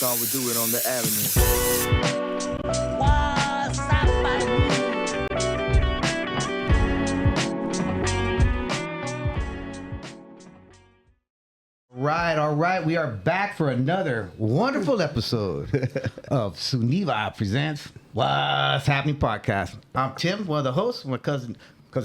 thought we'd do it on the avenue. Waas Sappening. All right. We are back for another wonderful episode of SeunevA Presents Waas Sappening Podcast. I'm Tim, one of the hosts. My cousin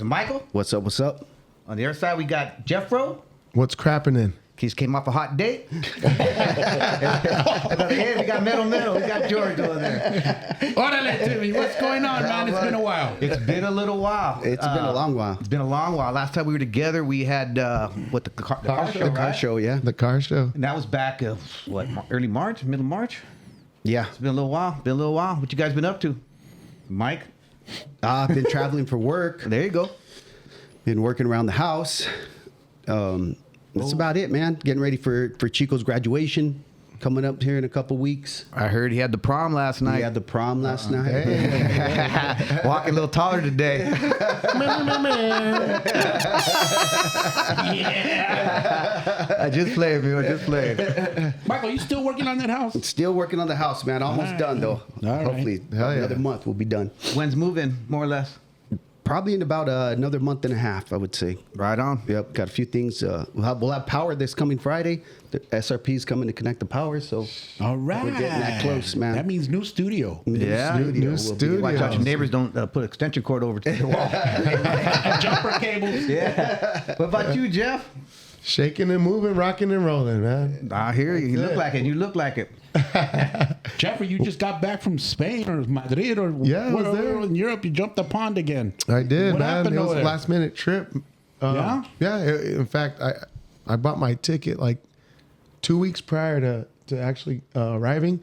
Michael. What's up? On the other side, we got Jeffro. What's crapping in? He just came off a hot date. At the other end, we got Mcneil. We got George over there. Orale, Timmy. What's going on, man? It's been a while. It's been a little while. It's been a long while. It's been a long while. Last time we were together, we had the car show, The car show, yeah. The car show. And that was back, early March, middle March? Yeah. It's been a little while. What you guys been up to? Mike? I've been traveling for work. There you go. Been working around the house. That's about it, man. Getting ready for Chico's graduation coming up here in a couple weeks. I heard he had the prom last night. We had the prom last night. Hey. Walking a little taller today. Yeah. I just played, man. I just played. Michael, you still working on that house? Still working on the house, man. Almost done, though. right. Hopefully, Hell yeah. another month we'll be done. When's moving, more or less? Probably in about another month and a half, I would say. Right on. Yep, got a few things. We'll have power this coming Friday. The SRP is coming to connect the power, so All right. we're getting that close, man. That means new studio. Yeah. New We'll be- studio. Watch out your neighbors don't put extension cord over to the wall. Jumper cables. Yeah. What about you, Jeff? Shaking and moving, rocking and rolling, man. I hear you. You That's look it. like it. You look like it. Jeffrey, you just got back from Spain or Madrid or Yeah, I was there. in Europe. You jumped the pond again. I did, What man. happened It was over a there? last minute trip. Yeah? Yeah. In fact, I bought my ticket like 2 weeks prior to actually arriving.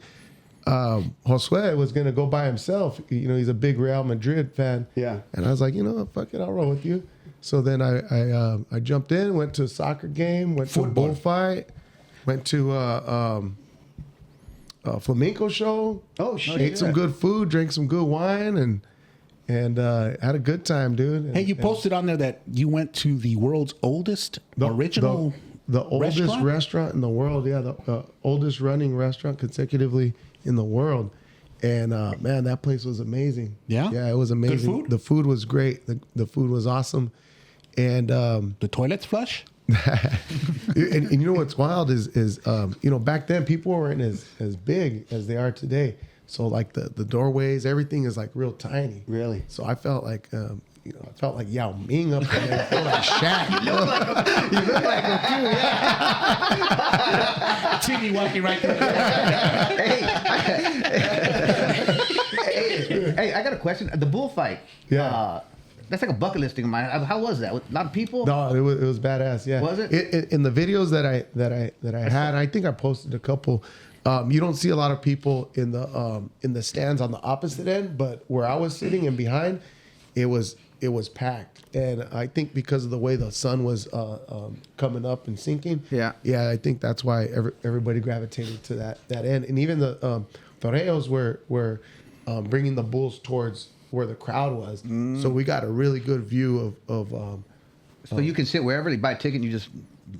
Josue was going to go by himself. You know, he's a big Real Madrid fan. Yeah. And I was like, you know what, fuck it, I'll roll with you. So then I jumped in, went to a soccer game, went to a bullfight, went to a flamenco show. Oh, shit. Ate some good food, drank some good wine, and had a good time, dude. Hey, you And- posted on there that you went to the world's oldest original the oldest restaurant? restaurant in the world. Yeah, the oldest running restaurant consecutively in the world. And man, that place was amazing. Yeah? Yeah, it was amazing. food? The food was great. The food was awesome. And The toilets flush? and you know what's wild is you know, back then people weren't as big as they are today. So like the doorways, everything is like real tiny. Really? So I felt like you know, I felt like Yao Ming up there. I felt like Shaq. You look like him too. Yeah. Timmy walking right through. Hey, I got a question. The bullfight. Yeah. That's like a bucket list thing of mine. How was that? With a lot of people? No, it was badass. Yeah. Was it? In the videos that I had, I think I posted a couple. You don't see a lot of people in the stands on the opposite end, but where I was sitting and behind, it was packed. And I think because of the way the sun was coming up and sinking. Yeah. I think that's why everybody gravitated to that end. And even the toreros were bringing the bulls towards where the crowd was. So we got a really good view of So you can sit wherever. You buy a ticket and you just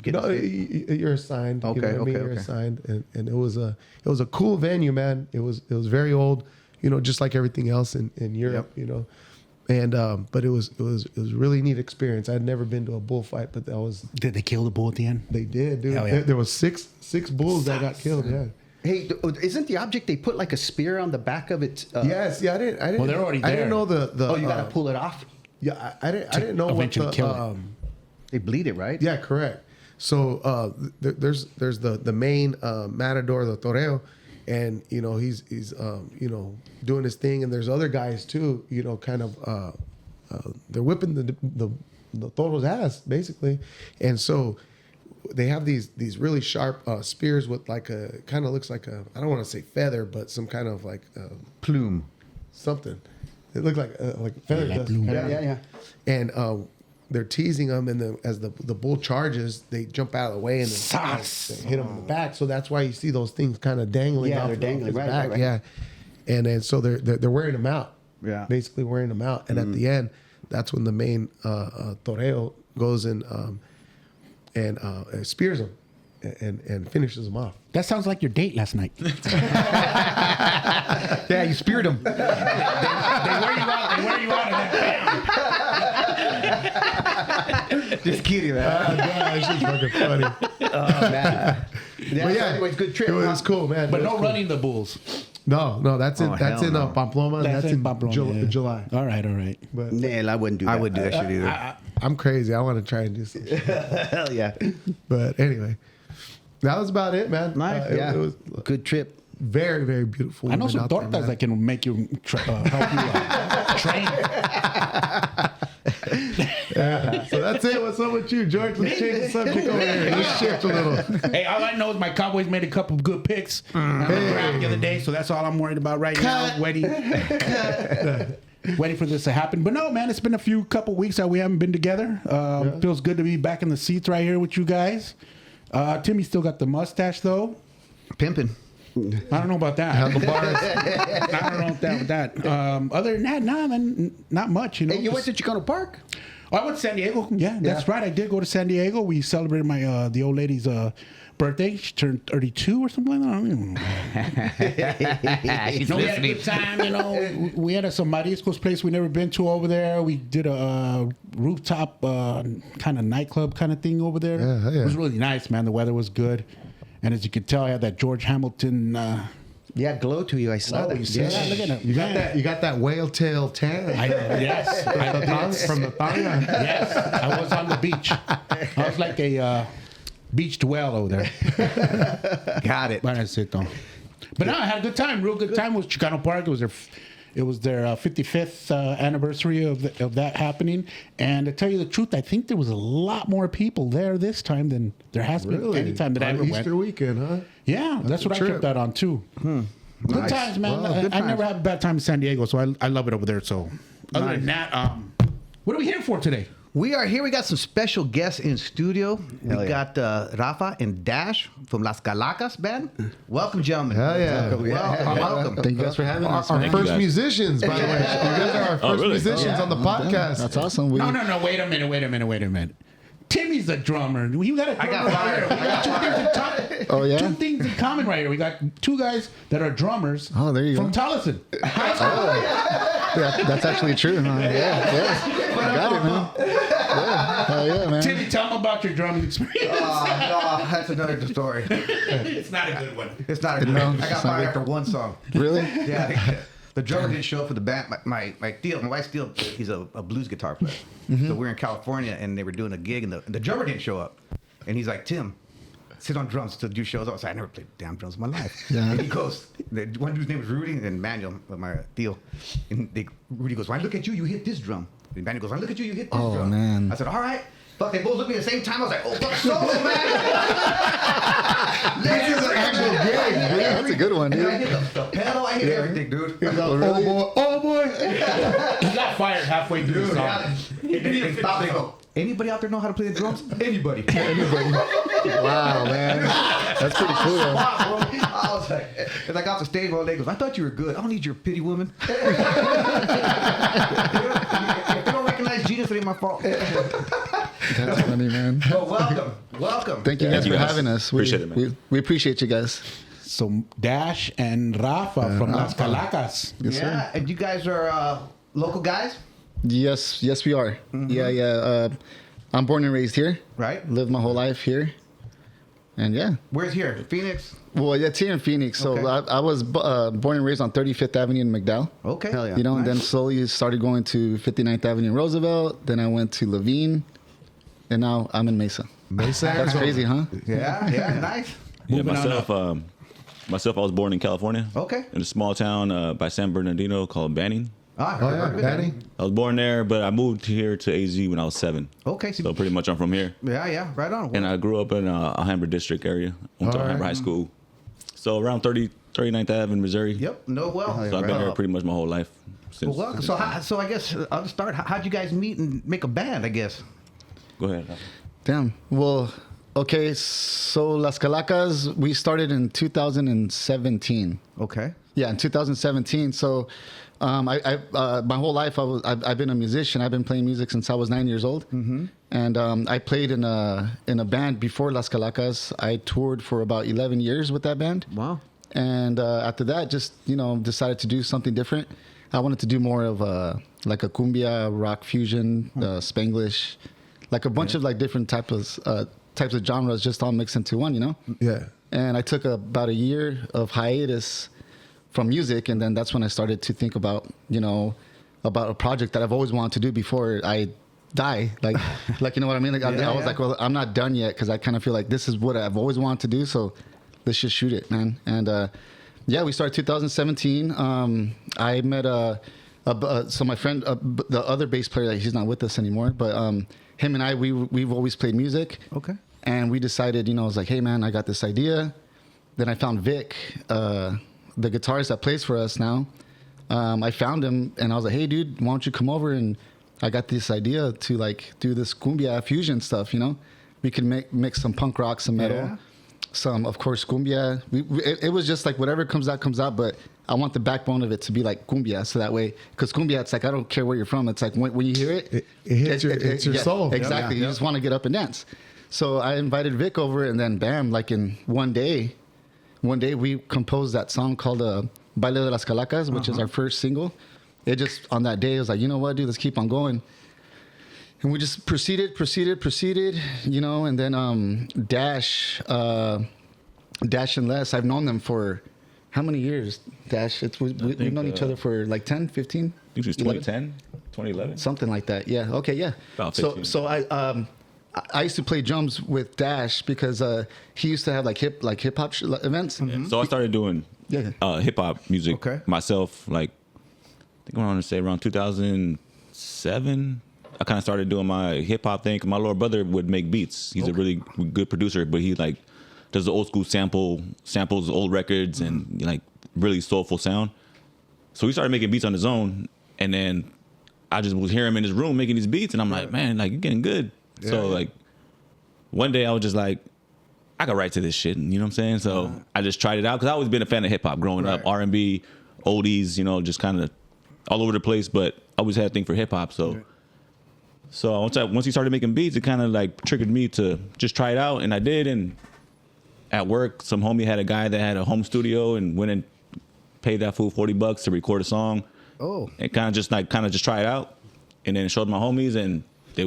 get no, to sit. you're assigned. Okay, you know what I mean? okay, You're okay. assigned, and it was a cool venue, man. It was very old, you know, just like everything else in Europe, Yep. you know. And but it was a really neat experience. I'd never been to a bullfight, but that was Did they kill the bull at the end? they did, dude. Hell yeah. There was six bulls that got killed. Yeah. Hey, isn't the object they put like a spear on the back of it? Yes. Yeah. I didn't. Well, they're already I didn't there. know the. Oh, you got to pull it off? Yeah. I didn't know what eventually the. kill it. They bleed it, right? Yeah, correct. So there's the main matador, the toreo, and you know he's you know doing his thing, and there's other guys too, you know, kind of they're whipping the toro's ass basically, and so they have these really sharp spears with like a kind of looks like a, I don't want to say feather, but some kind of like Plume. something. It looked like a feather Like dust. blue. Yeah. And they're teasing them, and as the bull charges, they jump out of the way and then they hit him in the back. So that's why you see those things kind of dangling. Yeah, off they're of dangling, his right, back. right. Yeah, and then so they're wearing them out. Yeah. basically wearing them out. And at the end, that's when the main toreo goes and spears him. and finishes them off. That sounds like your date last night. Yeah, you speared him. They wear you out. They wear you out, and then bam. Just kidding, man. That's just fucking funny. Oh, man. But yeah, anyways, good trip. It was cool, man. But It was no cool. running the bulls. No, that's in Oh, that's hell in no. Pamplona. That's in Pamplona, yeah. July. All right. But Nah, I wouldn't do that. I wouldn't do that shit either. I'm crazy. I want to try and do something. Hell yeah. But anyway, that was about it, man. Nice. Yeah. It was Good trip. very, very beautiful. I know women some out there, tortas man. that can make you help you train. So that's it. What's up with you, George? Let's change the subject over here. Let's shift a little. Hey, all I know is my Cowboys made a couple of good picks the other day, so that's all I'm worried about right now. Waiting for this to happen. But no, man, it's been a couple weeks that we haven't been together. Feels good to be back in the seats right here with you guys. Timmy still got the mustache though. Pimping. I don't know about that. Handlebars. I don't know about that. Other than that, nah, man, not much. You know. Hey, you went to Chicano Park? Oh, I went to San Diego. Yeah, that's right. I did go to San Diego. We celebrated my the old lady's birthday. She turned 32 or something like that. I don't even know. He's No, we had a good time, you know. We had some mariscos place we never been to over there. We did a rooftop kind of nightclub kind of thing over there. Yeah. It was really nice, man. The weather was good. And as you could tell, I had that George Hamilton. Yeah, glow to you. I saw that. Yeah, look at it. You got that. You got that whale tail tan. Yes. From the thong. Yes. I was on the beach. I was like a beached whale over there. Got it. But that's it, though. But no, I had a good time. Real good time with Chicano Park. It was their 55th anniversary of that happening. And to tell you the truth, I think there was a lot more people there this time than there has been any time that I ever Easter went. weekend, huh? Yeah, that's what a I trip. kept that on too. Good Nice. times, man. Well, good I times. never have a bad time in San Diego, so I love it over there. So other than that, what are we here for today? We are here. We got some special guests in studio. Hell We yeah. got Rafa and Dash from Las Calakas band. Welcome, gentlemen. Hell yeah. Welcome. Thank you guys for having us. Our man. first musicians, by the way. You guys are our first really? musicians on the podcast. That's awesome. We, No. Wait a minute. Timmy's the drummer. You got a drummer got fired. right here. We got Oh, yeah? two things in common right here. We got two guys that are drummers. Oh, there you from go. Tolleson. yeah, that's actually true. Huh? Yeah. Got it, man. Yeah. Hell yeah, man. Timmy, tell them about your drumming experience. No, that's another story. It's not a good one. It's not a good No, one. I got it's not fired good. after one song. Really? Yeah, the drummer didn't show up for the band. My wife's Theo, he's a blues guitar player. So we were in California and they were doing a gig and the drummer didn't show up. And he's like, Tim, sit on drums till the dude shows up. So I never played damn drums in my life. Yeah. And he goes, one dude's name was Rudy and Manuel, my Theo. And Rudy goes, when I look at you, you hit this drum. And Manuel goes, when I look at you, you hit this Oh, drum. man. I said, all right. Fuck, they both looked at me at the same time. I was like, oh, fuck, solo, man. This is an actual gig, Yeah, dude. that's a good one, And I dude. hit the pedal, I hit everything, dude. Oh boy, oh boy. He got fired halfway through the Dude, song. yeah. They stop, they go, anybody out there know how to play the drums? Anybody. Wow, man. That's pretty cool. Though. I was like, as I got off the stage, one day goes, I thought you were good. I don't need your pity, woman. If they don't recognize genius, it ain't my fault. That's funny, man. Well, welcome. Thank you guys you for guys. having us. Appreciate it, man. We appreciate you guys. So Dash and Rafa from Las Calakas. Yes, Yeah, and you guys are local guys, Yes, we are. Yeah. I'm born and raised here. right? Lived my whole life here. And yeah. Where's here? Phoenix? Well, it's here in Phoenix. So Okay. I was born and raised on 35th Avenue in Mcneil. Okay. Hell yeah. You know, and then Nice. slowly started going to 59th Avenue in Roosevelt. Then I went to Levine. And now I'm in Mesa. Mesa, That's Arizona. crazy, huh? Yeah, nice. Yeah, Moving on myself, I was born in California. Okay. In a small town by San Bernardino called Banning. Ah, Oh yeah, Danny. I was born there, but I moved here to AZ when I was 7. Okay. So pretty much I'm from here. Yeah, right on. And I grew up in Alhambra District area. Went to All right. Alhambra High School. So around 39th Ave in Missouri. Yep. No, well. So I've been here pretty much my whole life. Since, Well, so I guess I'll just start. How'd you guys meet and make a band? I guess. Go ahead. Damn. Well, Okay, so Las Calakas, we started in 2017. Okay. Yeah, in 2017. So, my whole life I've been a musician. I've been playing music since I was 9 years old, and I played in a band before Las Calakas. I toured for about 11 years with that band. Wow. And after that, just decided to do something different. I wanted to do more of like a cumbia, rock fusion, Spanglish, like a bunch of like different types of genres, just all mixed into one. Yeah. And I took about a year of hiatus from music, and then that's when I started to think about a project that I've always wanted to do before I die. Like you know what I mean? Like, I was like, well, I'm not done yet, because I kind of feel like this is what I've always wanted to do. So let's just shoot it, man. And we started 2017. I met so my friend, the other bass player, he's not with us anymore, but him and I, we've always played music. Okay. And we decided, I was like, hey man, I got this idea. Then I found Vic, the guitarist that plays for us now. I found him and I was like, hey dude, why don't you come over? And I got this idea to like do this cumbia fusion stuff. We could mix some punk rock, some metal, some, of course, cumbia. It was just like whatever comes out, but I want the backbone of it to be like cumbia, so that way, because cumbia, it's like, I don't care where you're from. It's like when you hear it, it hits your soul. Exactly. You just want to get up and dance. So I invited Vic over, and then bam, like in one day we composed that song called Baile de las Calakas, which is our first single. It just, on that day, it was like, you know what, dude, let's keep on going. And we just proceeded, and then Dash and Les, I've known them for how many years, Dash? We've known each other for like 10, 15? I think it was 2010, 2011. Something like that, yeah. Okay, yeah. About 15. So I used to play drums with Dash because he used to have like hip hop events. Yeah. So I started doing hip hop music myself. Like, I think I want to say around 2007. I kind of started doing my hip hop thing. My little brother would make beats. He's a really good producer, but he like does the old school samples old records and like really soulful sound. So he started making beats on his own, and then I just was hearing him in his room making these beats, and I'm like, man, like you're getting good. Yeah. So like one day I was just like, I could write to this shit, you know what I'm saying? So I just tried it out, because I always been a fan of hip hop growing up, R&B, oldies, just kind of all over the place, but I always had a thing for hip hop. So once he started making beats, it kind of like triggered me to just try it out, and I did. And at work, some homie had a guy that had a home studio and went and paid that fool $40 to record a song. Oh, and kind of just try it out, and then showed my homies, and they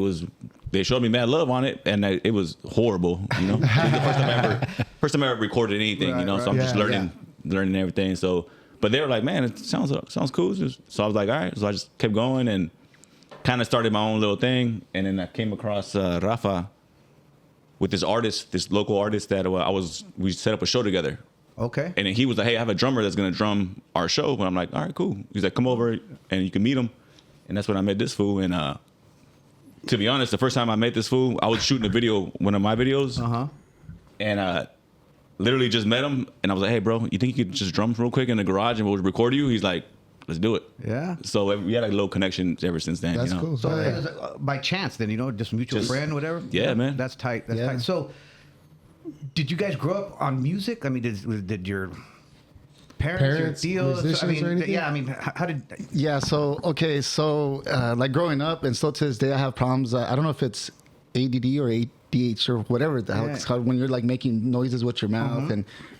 showed me mad love on it, and it was horrible. It was the first time I ever recorded anything. So I'm just learning everything. So, but they were like, man, it sounds cool. So I was like, all right. So I just kept going and kind of started my own little thing, and then I came across Rafa with this local artist that we set up a show together. Okay. And then he was like, hey, I have a drummer that's gonna drum our show. And I'm like, all right, cool. He's like, come over and you can meet him. And that's when I met this fool. And to be honest, the first time I met this fool, I was shooting a video, one of my videos. And literally just met him, and I was like, hey bro, you think you could just drum real quick in the garage and we'll record you? He's like, let's do it. Yeah. So we had a little connection ever since then. That's cool. So it was by chance then, just mutual friend, whatever. Yeah, man. That's tight. That's tight. So, did you guys grow up on music? I mean, did your parents your tios? Musicians or anything? Yeah. I mean, how did? Yeah. So like growing up, and still to this day, I have problems. I don't know if it's ADD or ADH or whatever the hell it's called, when you're like making noises with your mouth,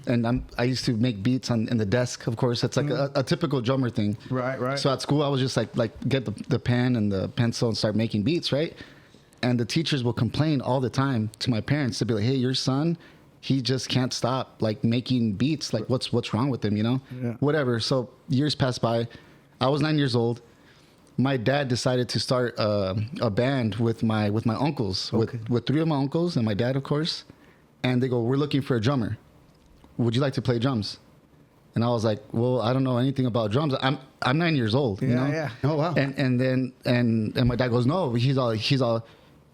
and I used to make beats in the desk. Of course, it's like a typical drummer thing. Right. So at school, I was just like get the pen and the pencil and start making beats, right? And the teachers will complain all the time to my parents to be like, hey, your son, he just can't stop like making beats. Like what's wrong with him? Whatever. So years passed by. I was 9 years old. My dad decided to start a band with my uncles, with three of my uncles and my dad, of course. And they go, we're looking for a drummer. Would you like to play drums? And I was like, well, I don't know anything about drums. I'm 9 years old. Yeah. Oh wow. And my dad goes, no. He's all,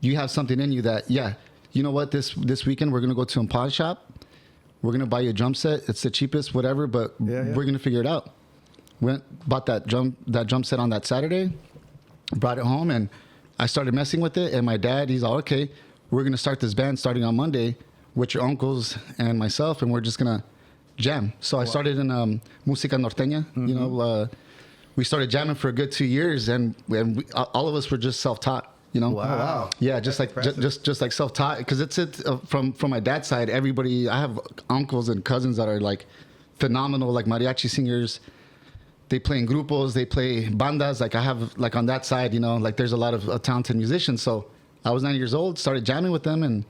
you have something in you that, you know what? This weekend we're gonna go to a pawn shop. We're gonna buy you a drum set. It's the cheapest, whatever, but we're gonna figure it out. Bought that drum set on that Saturday, brought it home, and I started messing with it. And my dad, he's all, okay, we're going to start this band starting on Monday with your uncles and myself, and we're just going to jam. So I started in Música Norteña. You know, we started jamming for a good 2 years, and all of us were just self-taught. You know, Wow. Yeah, just like just like self-taught, because it's from my dad's side. Everybody, I have uncles and cousins that are like phenomenal, like mariachi singers. They play in grupos, they play bandas. Like I have, like on that side, you know, like there's a lot of talented musicians. So I was 9 years old, started jamming with them,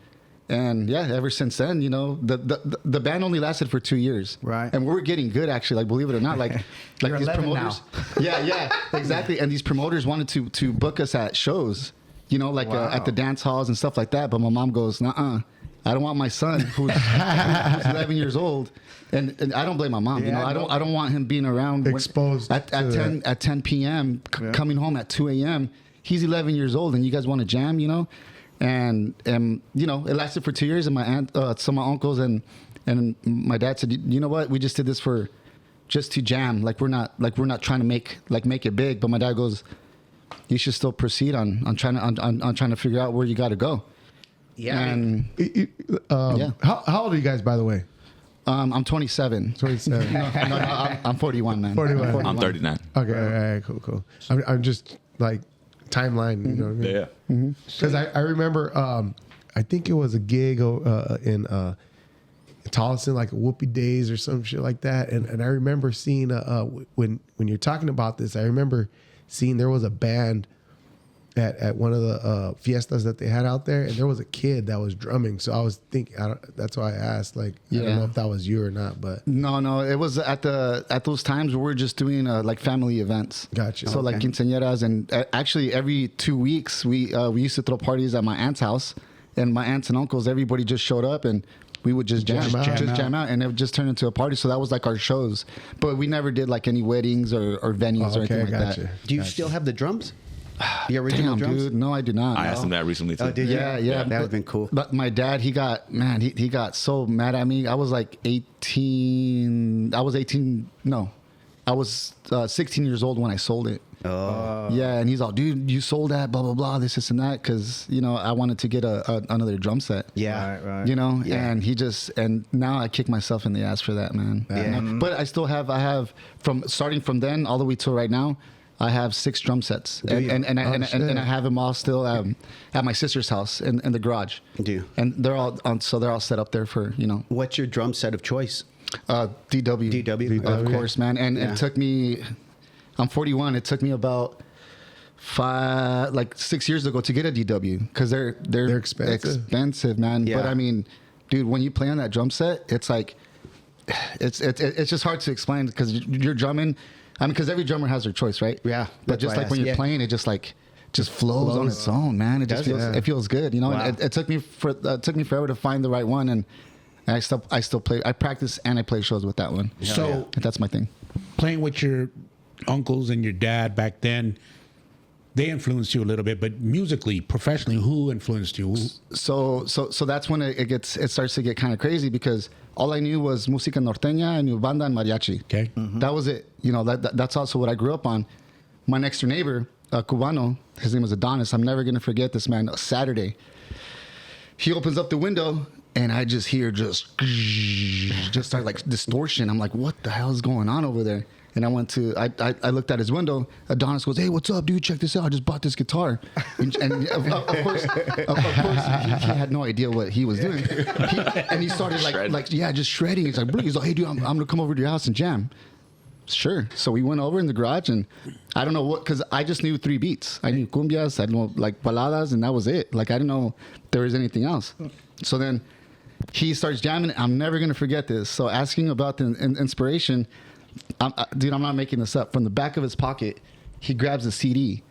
and yeah, ever since then, you know, the band only lasted for 2 years, right? And we're getting good, actually. Like, believe it or not, like these promoters, yeah, exactly. And these promoters wanted to book us at shows, you know, like at the dance halls and stuff like that. But my mom goes, "Nuh-uh, I don't want my son who's 11 years old." And I don't blame my mom. You know, I don't want him being around exposed at 10 p.m. Coming home at 2 a.m. He's 11 years old, and you guys want to jam, you know. And you know, it lasted for 2 years. And my aunt, some of my uncles and my dad said, "You know what? We just did this for just to jam. Like we're not trying to make it big." But my dad goes, "You should still proceed on trying to figure out where you got to go." Yeah. And How old are you guys, by the way? I'm 27. 27. No, I'm 41, man. 41. I'm 39. Okay, all right, cool. I'm just like timeline, you know what I mean? Yeah. Because I remember, I think it was a gig in Tolleson, like a Whoopie Days or some shit like that. And I remember seeing, when you're talking about this, I remember seeing there was a band at one of the fiestas that they had out there, and there was a kid that was drumming. So I was thinking, that's why I asked, like, I don't know if that was you or not, but no, it was at those times where we're just doing like family events. Gotcha. So like quinceañeras, and actually every 2 weeks we used to throw parties at my aunt's house, and my aunts and uncles, everybody just showed up, and we would just jam out, and it would just turn into a party. So that was like our shows, but we never did like any weddings or venues or anything like that. Do you still have the drums? The original drums? Dude, no, I do not. I asked him that recently too. Oh, did you? Yeah. That would have been cool. But my dad, he got so mad at me. I was like 18. I was 18. No, I was 16 years old when I sold it. Oh. Yeah, and he's all, "Dude, you sold that, blah, blah, blah, this and that," because, you know, I wanted to get another drum set. Yeah. Right. You know, Yeah. and now I kick myself in the ass for that, man. Yeah. But I still have, starting from then all the way till right now, I have 6 drum sets, and I have them all still at my sister's house in the garage. Do you? And they're all set up there for, you know. What's your drum set of choice? DW. DW. Of course, man. And Yeah. it took me, I'm 41. It took me about 6 years ago to get a DW, because they're expensive, man. Yeah. But I mean, dude, when you play on that drum set, it's like, it's just hard to explain, because you're drumming. I mean, because every drummer has their choice, right? Yeah. But just like when you're playing, it just flows on its own, man. It just feels good, you know. Wow. It took me forever to find the right one, and I still play. I practice and I play shows with that one. So that's my thing. Playing with your uncles and your dad back then, they influenced you a little bit, but musically, professionally, who influenced you? So that's when it starts to get kind of crazy, because all I knew was música norteña, I knew banda and mariachi. Okay. That was it. You know, that's also what I grew up on. My next door neighbor, Cubano, his name was Adonis. I'm never going to forget this, man. A Saturday, he opens up the window, and I just hear just start like distortion. I'm like, what the hell is going on over there? And I looked at his window. Adonis goes, "Hey, what's up, dude? Check this out. I just bought this guitar." And of course, he had no idea what he was doing. And he started just shredding. He's like, "Hey, dude, I'm gonna come over to your house and jam." Sure. So we went over in the garage, and I don't know what, because I just knew 3 beats. I knew cumbias, I knew like baladas, and that was it. Like, I didn't know there was anything else. So then he starts jamming. I'm never gonna forget this. So asking about the inspiration. Dude, I'm not making this up. From the back of his pocket, he grabs a CD,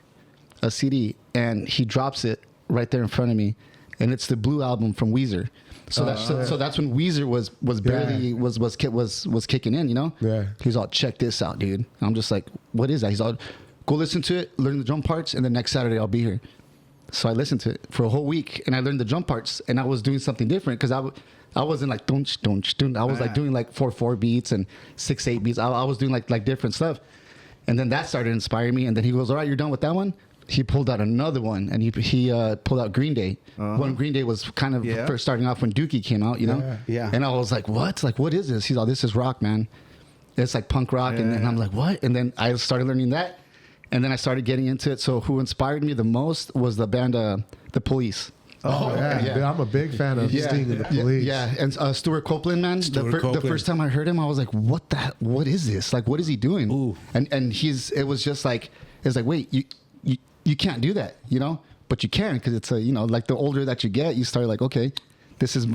and he drops it right there in front of me, and it's the Blue album from Huizar. So that's when Huizar was barely was kicking in, you know. Yeah. He's all, "Check this out, dude." I'm just like, "What is that?" He's all, "Go listen to it, learn the drum parts, and the next Saturday I'll be here." So I listened to it for a whole week, and I learned the drum parts, and I was doing something different, because I wasn't like dunch dunch dunch. I was like doing like 4/4 beats and 6/8 beats. I was doing like different stuff, and then that started inspiring me. And then he goes, "All right, you're done with that one. he pulled out another one, and he pulled out Green Day. When Green Day was kind of first starting off when Dookie came out, you know? Yeah. And I was like, what? Like, what is this? He's like, this is rock, man. It's like punk rock. And then I'm like, what? And then I started learning that. And then I started getting into it. So who inspired me the most was the band The Police. Oh, yeah. Dude, I'm a big fan of Sting and the Police. Yeah, and Stuart Copeland, man. The first time I heard him, I was like, what is this? Like, what is he doing? Ooh. And it was just like, it's like, wait, you can't do that, you know? But you can, because it's you know, like the older that you get, you start like, okay, this is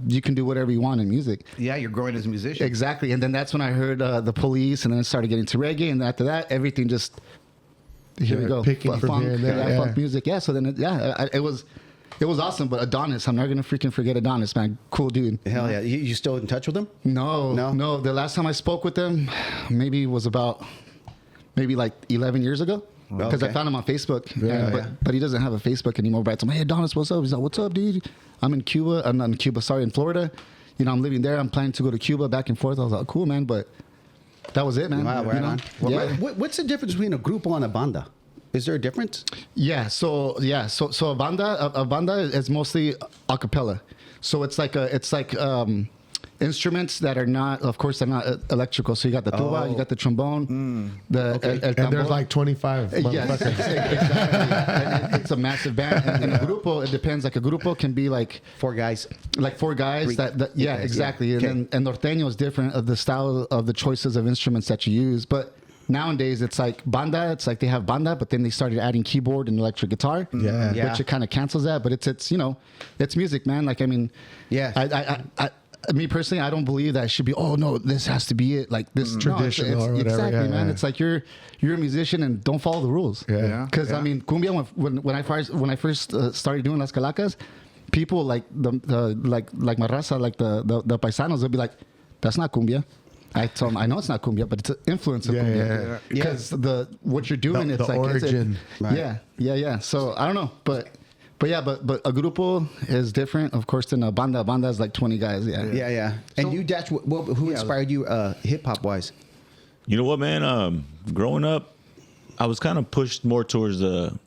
you can do whatever you want in music. Yeah, you're growing as a musician. Exactly. And then that's when I heard The Police, and then I started getting to reggae, and after that, everything just, here we go. Picking from here and there. Funk music. Yeah, so then, it was awesome. But Adonis, I'm not going to freaking forget Adonis, man. Cool dude. Hell yeah. You still in touch with him? No. The last time I spoke with him, maybe was about like 11 years ago. Because I found him on Facebook. But he doesn't have a Facebook anymore. But I told him, hey, Adonis, what's up? He's like, what's up, dude? I'm in Cuba. I'm not in Cuba, sorry, in Florida. You know, I'm living there. I'm planning to go to Cuba back and forth. I was like, cool, man. But that was it, man. Wow, right on. What's the difference between a grupo and a banda? Is there a difference? So a banda is mostly a cappella. So it's like instruments that are not, of course, they're not electrical. So you got the tuba, you got the trombone, el and there's like 25. Yes, exactly. It's a massive band. And a grupo, it depends. Like a grupo can be like four guys. Exactly. Okay. And norteño is different of the style of the choices of instruments that you use, but. Nowadays, it's like banda. It's like they have banda, but then they started adding keyboard and electric guitar. Which it kind of cancels that. But it's you know, it's music, man. Like I mean, I me personally, I don't believe that it should be. Oh no, this has to be it. Like this traditional or whatever. Exactly, man. It's like you're a musician and don't follow the rules. Because I mean, cumbia. When I first started doing Las Calakas, people like the like my raza, like the paisanos, they'll be like, that's not cumbia. I told him, I know it's not cumbia, but it's an influence of cumbia. Because what you're doing, it's the like origin. Yeah. So I don't know, but a grupo is different, of course, than a banda. Banda is like 20 guys. Yeah. And you, Dash, who inspired you hip hop wise? You know what, man? Growing up, I was kind of pushed more towards the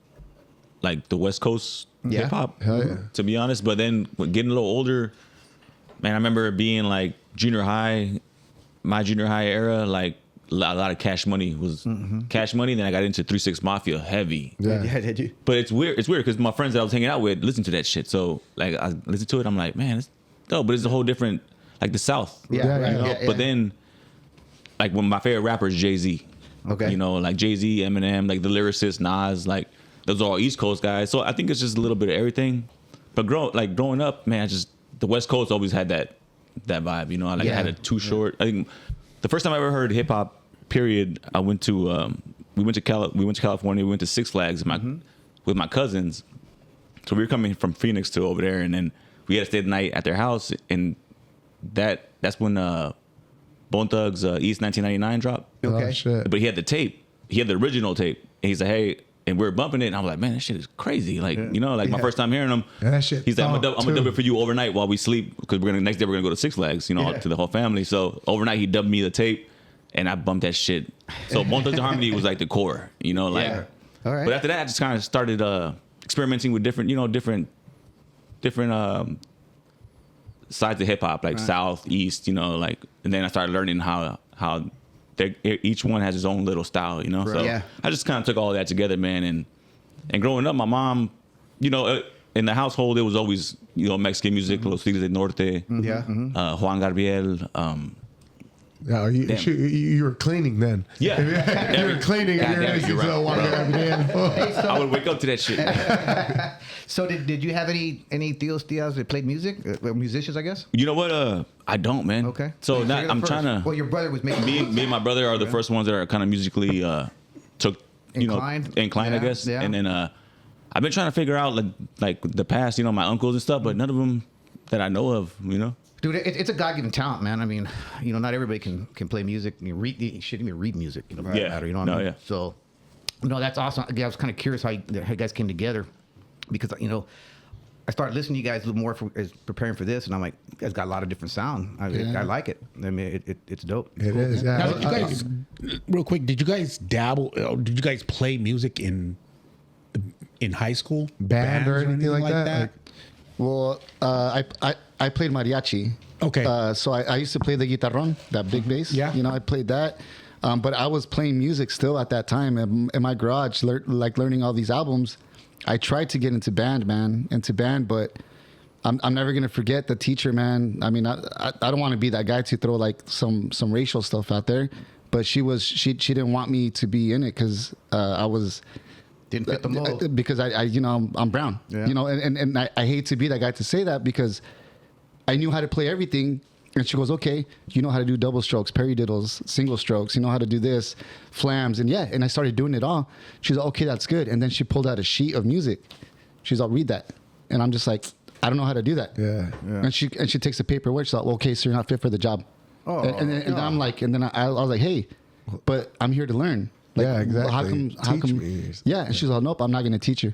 West Coast hip hop. To be honest, but then getting a little older, man, I remember being like junior high. My junior high era, like a lot of Cash Money was Cash Money. Then I got into 3-6 Mafia heavy. Yeah, did you? But it's weird. It's weird because my friends that I was hanging out with listened to that shit. So like I listened to it, I'm like, man, it's dope. But it's a whole different, like the South. But then, like when my favorite rapper is Jay-Z. Okay. You know, like Jay-Z, Eminem, like the lyricist, Nas, like those are all East Coast guys. So I think it's just a little bit of everything. But growing up, man, the West Coast always had that vibe, you know. I had a Too Short. I think the first time I ever heard hip hop, period, I went to we went to California. We went to Six Flags with my cousins. So we were coming from Phoenix to over there, and then we had to stay the night at their house, and that's when Bone Thugs East 1999 dropped. Okay. Oh, shit. But he had the tape. He had the original tape. And he said, hey. And we were bumping it, and I was like, man, that shit is crazy. Like, you know, like my first time hearing him. Yeah, that shit. He's like, I'm gonna dub it for you overnight while we sleep, because next day we're gonna go to Six Flags, you know, to the whole family. So overnight he dubbed me the tape, and I bumped that shit. So Bone Thugs and Harmony was like the core, you know, like. All right. But after that, I just kind of started experimenting with different sides of hip hop, like South, East, you know, like, and then I started learning how each one has his own little style, you know. So I just kind of took all that together, man. And growing up, my mom, you know, in the household, it was always, you know, Mexican music, Los Tigres del Norte, Juan Gabriel. You were cleaning then. Yeah. You were cleaning and you're listening to Juan Gabriel. I would wake up to that shit. So did you have any tios that played music? Musicians, I guess? You know what? I don't, man. Okay. So I'm trying to. Well, your brother was making me and my brother are the first ones that are kind of musically inclined, I guess. Yeah. And then I've been trying to figure out like the past, you know, my uncles and stuff, but none of them that I know of, you know. Dude, it's a God-given talent, man. I mean, you know, not everybody can play music. You shouldn't even read music, you know. Matter, you know what I mean? Yeah. So, no, that's awesome. I was kind of curious how you guys came together, because, you know, I started listening to you guys a little more as preparing for this, and I'm like, you guys got a lot of different sound. I like it. I mean, it's dope. It is. Yeah. Now, did you guys, real quick, did you guys dabble? Did you guys play music in in high school? Band or anything like that? Well, I played mariachi. Okay. So I used to play the guitarrón, that big bass. Yeah. I played that. But I was playing music still at that time in my garage, learning all these albums. I tried to get into band, but I'm never gonna forget the teacher, man. I mean, I don't want to be that guy to throw like some racial stuff out there, but she didn't want me to be in it because I was. Didn't fit the mold. Because I'm brown. Yeah. And I hate to be that guy to say that because I knew how to play everything. And she goes, okay, you know how to do double strokes, paradiddles, single strokes. You know how to do this, flams. And I started doing it all. She's like, okay, that's good. And then she pulled out a sheet of music. She's like, read that. And I'm just like, I don't know how to do that. Yeah. And she takes a paper away. She's like, well, okay, so you're not fit for the job. Oh, and then I'm like, and then I was like, hey, but I'm here to learn. Like, yeah, exactly. How come? Me. Yeah, and she's like, nope, I'm not going to teach her.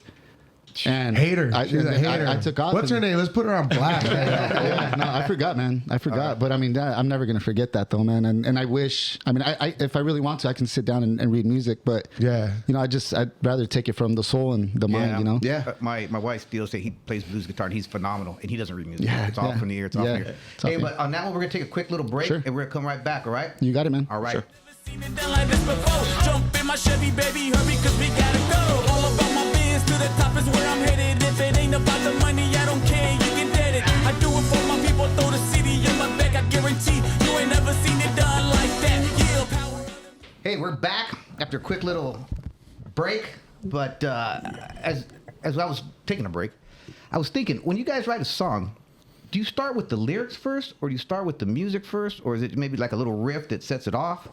And Hater. She's a hater. I took off. What's her name? Let's put her on blast. Yeah, no, I forgot, man. I forgot. But I mean, I'm never going to forget that though, man. And I wish, I mean, I if I really want to, I can sit down and read music. But yeah, I'd rather take it from the soul and the mind, Yeah. My wife feels that he plays blues guitar and he's phenomenal and he doesn't read music. Yeah, it's all from the ear. It's all from the ear. Hey, but on that one, we're going to take a quick little break Sure. and we're going to come right back, all right? You got it, man. All right. Sure. Seen it done like this before. Jump in my Chevy, baby, hurry, cause we gotta go. All about my biz, to the top is where I'm headed. If it ain't about the money, I don't care, you can get it. I do it for my people, throw the city in my back, I guarantee you ain't never seen it done like that. Yeah, power. Hey, we're back after a quick little break. But as I was taking a break, I was thinking, when you guys write a song, do you start with the lyrics first, or do you start with the music first, or is it maybe like a little riff that sets it off?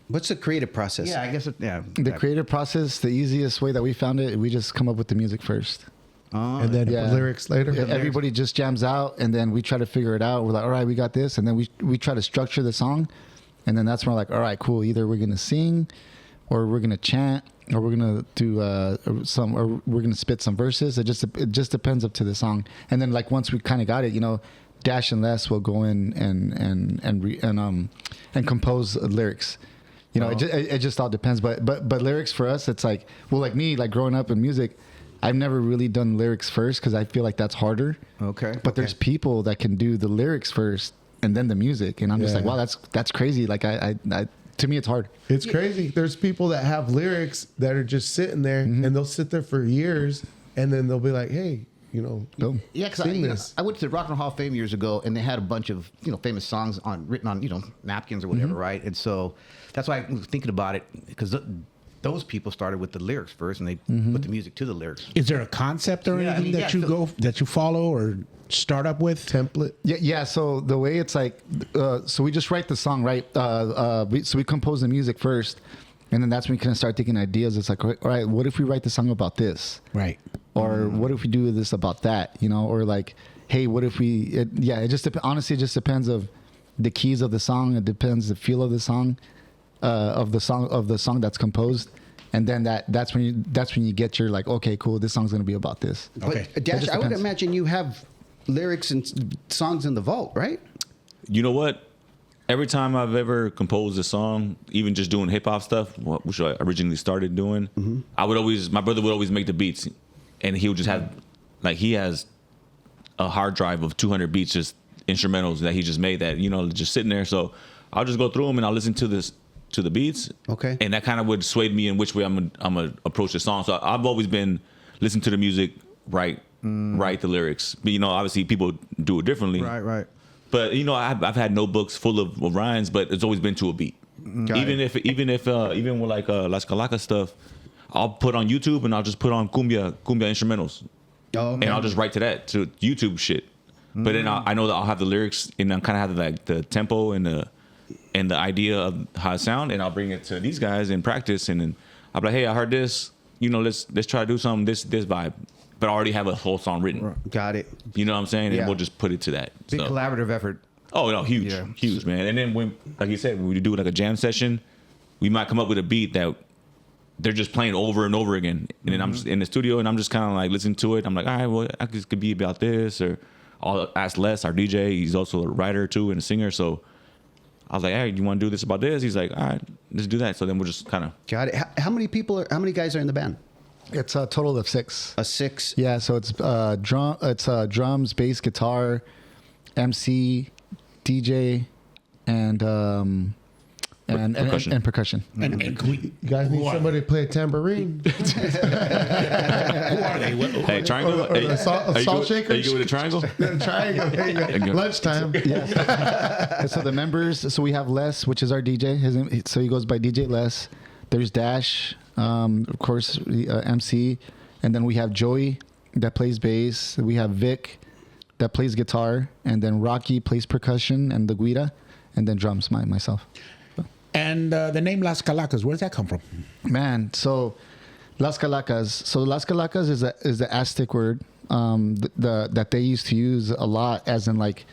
What's the creative process? Yeah, I guess The creative process, the easiest way that we found it, we just come up with the music first. and then Yeah. lyrics later. Everybody just jams out, and then we try to figure it out. We're like, all right, we got this, and then we try to structure the song, and then that's when we're like, all right, cool. Either we're gonna sing, or we're gonna chant, or we're gonna do or we're gonna spit some verses. It just depends up to the song. And then like once we kind of got it, Dash and Les will go in and compose lyrics. It just all depends. But lyrics for us, it's like, well, like me, like growing up in music, I've never really done lyrics first because I feel like that's harder. Okay. But there's people that can do the lyrics first and then the music, and I'm just like, wow, that's crazy. Like I to me, it's hard. It's crazy. There's people that have lyrics that are just sitting there, and they'll sit there for years, and then they'll be like, hey, Boom. Yeah, because I went to the Rock and Roll Hall of Fame years ago, and they had a bunch of famous songs written on napkins or whatever, right? And so that's why I was thinking about it, because those people started with the lyrics first, and they put the music to the lyrics. Is there a concept or anything that you follow or start up with? template. Yeah. So the way it's like, so we just write the song, right? So we compose the music first, and then that's when we kind of start thinking ideas. It's like, all right, what if we write the song about this? Right. Or what if we do this about that? Or like, hey, what if we? It just honestly, it just depends of the keys of the song. It depends the feel of the song, of the song that's composed, and then that's when you get your like, okay, cool, this song's gonna be about this. Okay. But Dash, just I would depends. imagine you have lyrics and songs in the vault, right? You know what? Every time I've ever composed a song, even just doing hip hop stuff, which I originally started doing, my brother would always make the beats, and he would just have, like, he has a hard drive of 200 beats, just instrumentals that he just made that, just sitting there. So I'll just go through them and I'll listen to the beats. Okay. And that kind of would sway me in which way I'm gonna approach the song. So I've always been listen to the music, write the lyrics. But, obviously people do it differently. Right. But I've had notebooks full of rhymes, but it's always been to a beat. Even with like Las Calakas stuff, I'll put on YouTube and I'll just put on cumbia instrumentals, and I'll just write to YouTube shit. But then I know that I'll have the lyrics and I kind of have like the tempo and the idea of how it sound, and I'll bring it to these guys in practice, and then I'll be like, hey, I heard this, let's try to do something this vibe. But I already have a whole song written. Got it. You know what I'm saying? Yeah. And we'll just put it to that. Big collaborative effort. Oh no, huge, Yeah. huge, man. And then when, like you said, when we do like a jam session, we might come up with a beat that they're just playing over and over again. And then I'm just in the studio and I'm just kind of like listening to it. I'm like, all right, well, this could be about this, or I'll ask Les, our DJ. He's also a writer too and a singer. So I was like, hey, do you want to do this about this? He's like, all right, let's do that. So then we'll just kind of. Got it. How many guys are in the band? It's a total of 6. A 6. Yeah, so it's drums, bass, guitar, MC, DJ, and percussion. And percussion. And You guys need somebody to play a tambourine. who are they? Hey, triangle. Hey, a salt shaker? Are you good with a triangle? Triangle. There you go. Lunchtime. And so the members, so we have Les, which is our DJ. His name, so he goes by DJ Les. There's Dash, of course, MC, and then we have Joey that plays bass. We have Vic that plays guitar, and then Rocky plays percussion and the guira, and then drums. Myself. And the name Las Calakas, where does that come from? Man, so Las Calakas. So Las Calakas is the Aztec word that they used to use a lot, as in like.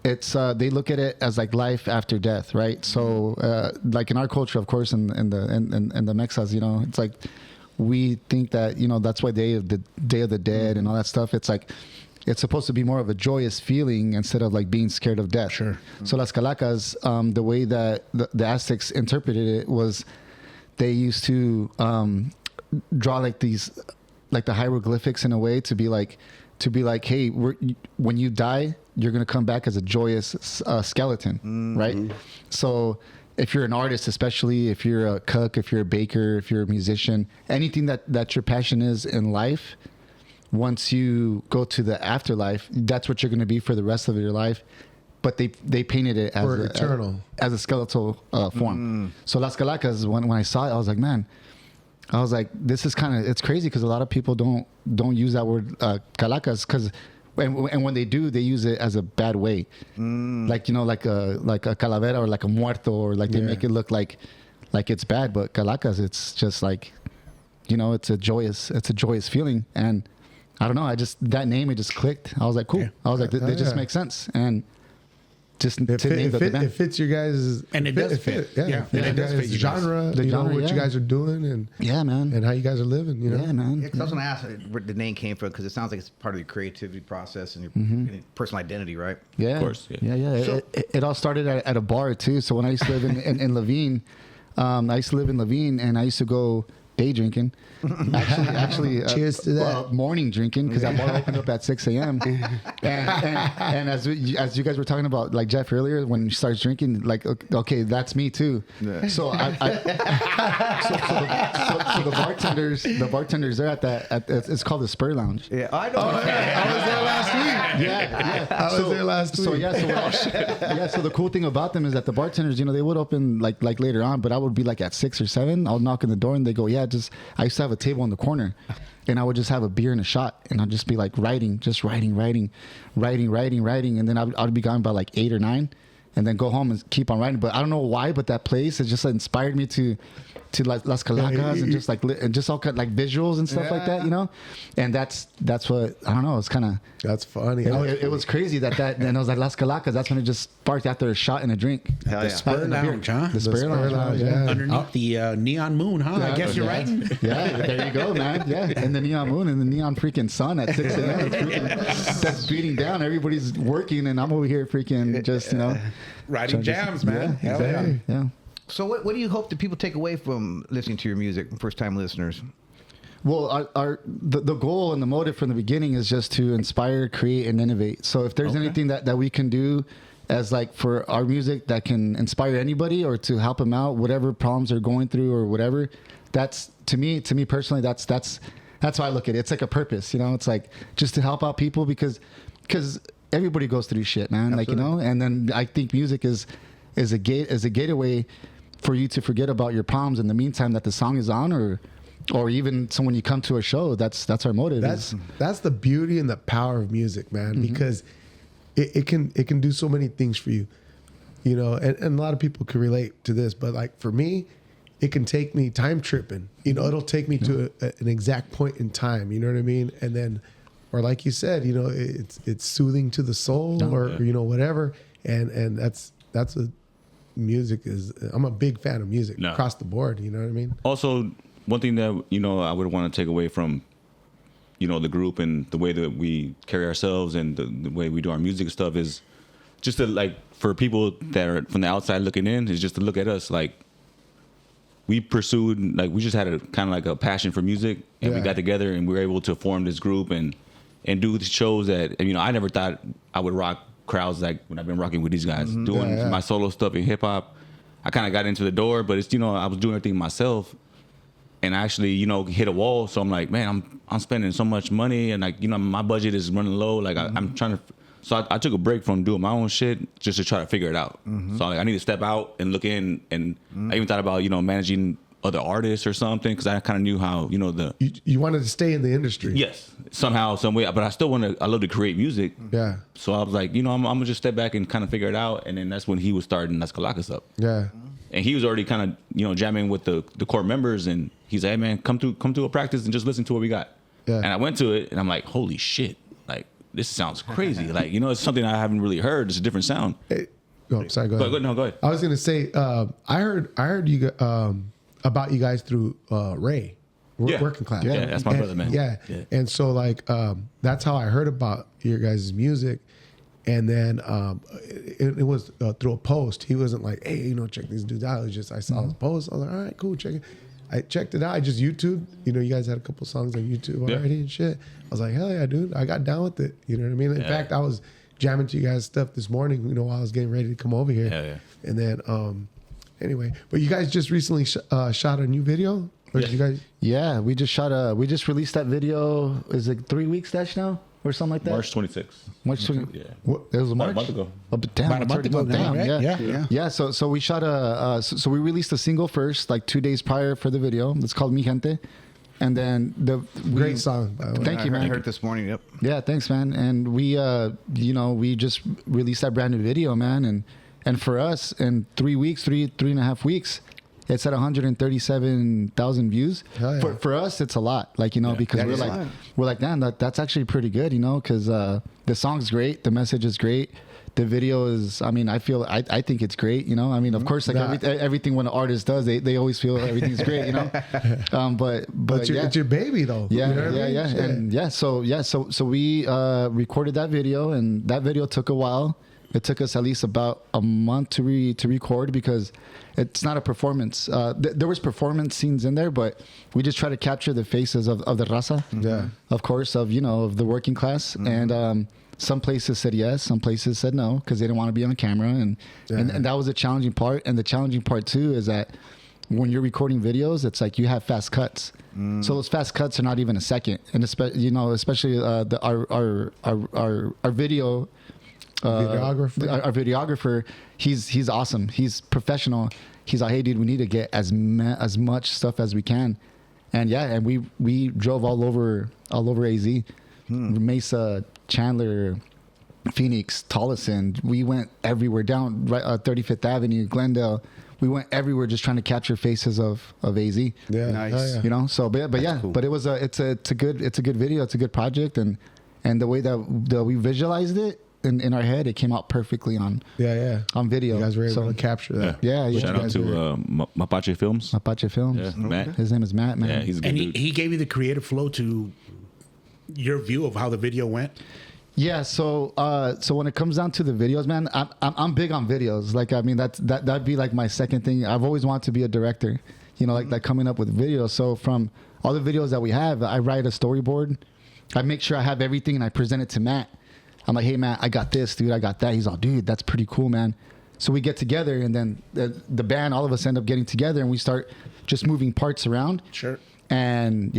It's they look at it as like life after death, right? So like in our culture, of course, in the Mexas, you know, it's like we think that, you know, that's why Day of the Dead and all that stuff. It's like it's supposed to be more of a joyous feeling instead of like being scared of death. Sure. So Las Calakas, the way that the Aztecs interpreted it was they used to draw like these like the hieroglyphics in a way to be like, hey, when you die, you're going to come back as a joyous skeleton, right? So if you're an artist, especially if you're a cook, if you're a baker, if you're a musician, anything that your passion is in life, once you go to the afterlife, that's what you're going to be for the rest of your life. But they painted it as eternal, as a skeletal form. So Las Calakas, when I saw it, I was like, man, I was like, this is kind of, it's crazy because a lot of people don't use that word calacas because, and when they do, they use it as a bad way, like, you know, like a calavera or like a muerto, or like they make it look like it's bad. But calacas, it's just like, you know, it's a joyous feeling. And I don't know, that name, it just clicked. I was like, cool. I was like, they just make sense. And just to name the band. It fits your guys' And it does fit. Yeah. And it does fit you guys. genre, The you know, genre, what you guys are doing and man. and how you guys are living, you know? Yeah, man. Yeah, 'cause I was going to ask where the name came from because it sounds like it's part of your creativity process and your personal identity, right? Yeah, Of course, yeah. Yeah. So- It all started at a bar too. So when I used to live in Levine, and I used to go day drinking. Actually, Cheers to that. Morning drinking, because that bar opened up at 6 a.m. and as you guys were talking about, like Jeff earlier, when he starts drinking, like, okay, that's me too. Yeah. So so the bartenders there it's called the Spur Lounge. Yeah, I know. I was there last week. Yeah. I was there last week. So the cool thing about them is that the bartenders, you know, they would open like later on, but I would be like at 6 or 7. I'll knock on the door and they go, yeah, I used to have a table in the corner, and I would just have a beer and a shot, and I'd just be like writing, and then I'd be gone by like 8 or 9, and then go home and keep on writing. But I don't know why, but that place has just inspired me to Las Calakas and just like and just all kind of like visuals and stuff like that, you know. And that's what, I don't know. It's kind of, that's funny. it was crazy that and I was like, Las Calakas. That's when it just sparked after a shot and a drink. Hell The yeah. Spur Lounge, huh? The Spur Lounge, yeah. Underneath the neon moon, huh? I guess you're right. Yeah, there you go, man. Yeah, and the neon moon and the neon freaking sun at 6 a.m. That's beating down. Everybody's working, and I'm over here freaking just, you know, Writing jams, man. Yeah, Hell exactly. Yeah. So what do you hope that people take away from listening to your music, first-time listeners? Well, the goal and the motive from the beginning is just to inspire, create, and innovate. So if there's anything that we can do as like for our music that can inspire anybody or to help them out, whatever problems they're going through or whatever, that's to me personally, that's how I look at it. It's like a purpose, you know. It's like just to help out people because everybody goes through shit, man. Absolutely. Like, you know. And then I think music is a gateway for you to forget about your problems in the meantime that the song is on, or even so when you come to a show. That's our motive. That's the beauty and the power of music, man, because it can do so many things for you, you know. And a lot of people can relate to this, but like for me, it can take me time tripping, you know. It'll take me to an exact point in time, you know what I mean? And then, or like you said, you know, it's soothing to the soul, you know, whatever. And that's a music is. I'm a big fan of music across the board. You know what I mean? Also, one thing that, you know, I would want to take away from, you know, the group and the way that we carry ourselves and the way we do our music and stuff is just to, like, for people that are from the outside looking in, is just to look at us like we pursued, like, we just had a kind of like a passion for music, and we got together and we were able to form this group and do the shows that, you know, I never thought I would rock crowds like when I've been rocking with these guys. Doing my solo stuff in hip hop, I kind of got into the door, but it's, you know, I was doing everything myself, and I actually, you know, hit a wall. So I'm like, man, I'm spending so much money, and, like, you know, my budget is running low. Like, I'm trying to. So I took a break from doing my own shit just to try to figure it out. So like, I need to step out and look in, and I even thought about, you know, managing other artists or something, because I kind of knew how, you know, you wanted to stay in the industry. Yes, somehow, some way, but I still I love to create music. Yeah. So I was like, you know, I'm gonna just step back and kind of figure it out, and then that's when he was starting Las Calakas up. Yeah. And he was already kind of, you know, jamming with the core members, and he's like, hey man, come to a practice and just listen to what we got. Yeah. And I went to it, and I'm like, holy shit, like, this sounds crazy. Like, you know, it's something I haven't really heard. It's a different sound. Hey, go ahead. No, go ahead. I was gonna say, I heard you about you guys through Ray, Working Class. Yeah, that's my brother, man. Yeah. And so, like, that's how I heard about your guys' music. And then it was through a post. He wasn't like, hey, you know, check these dudes out. It was just, I saw his post. I was like, all right, cool, check it. I checked it out. I just YouTube. You know, you guys had a couple songs on YouTube already and shit. I was like, hell yeah, dude. I got down with it. You know what I mean? In fact, I was jamming to you guys' stuff this morning, you know, while I was getting ready to come over here. Yeah. And then, anyway, but you guys just recently shot a new video? Or did you guys? Yeah, we just released that video. Is it 3 weeks, Dash, now? Or something like that? March 26th. March 26th. Yeah. It was March? About a month ago. Oh, but damn, About a month ago now, right? Yeah. So we shot so we released a single first, like 2 days prior for the video. It's called Mi Gente. And then great song, by the way. Thank you, man. I heard it this morning, yep. Yeah, thanks, man. And we, you know, we just released that brand new video, man. And for us, in 3 weeks, three and a half weeks, it's at 137,000 views. Yeah. For us, it's a lot, like, you know, because we're like, damn, that's actually pretty good, you know, because the song's great, the message is great, the video is, I mean, I think it's great, you know. I mean, of course, like everything when an artist does, they always feel everything's great, you know. But it's your baby though. Yeah, you know what I mean? And so we recorded that video, and that video took a while. It took us at least about a month to record, because it's not a performance. There was performance scenes in there, but we just try to capture the faces of the raza. Yeah. Of course, of the working class. And some places said yes, some places said no, because they didn't want to be on camera. And that was a challenging part. And the challenging part too is that when you're recording videos, it's like you have fast cuts. So those fast cuts are not even a second. And especially our video. Our videographer, he's awesome. He's professional. He's like, hey dude, we need to get as much stuff as we can. And we drove all over AZ, Mesa, Chandler, Phoenix, Tolleson. We went everywhere, down 35th Avenue, Glendale. We went everywhere just trying to capture faces of AZ. Yeah, nice. Oh, yeah. You know, so but yeah, cool. But it was it's a good video. It's a good project, and the way that we visualized it. In our head, it came out perfectly on video. You guys were able to capture that. Yeah. Shout out to Mapache Films. Yeah, Matt. His name is Matt, man. Yeah, he's a good dude. He gave you the creative flow to your view of how the video went. Yeah, so when it comes down to the videos, man, I'm big on videos. Like, I mean, that'd be like my second thing. I've always wanted to be a director, you know, like coming up with videos. So from all the videos that we have, I write a storyboard. I make sure I have everything, and I present it to Matt. I'm like, hey, Matt, I got this, dude. I got that. He's all, dude, that's pretty cool, man. So we get together, and then the band, all of us end up getting together, and we start just moving parts around. Sure. And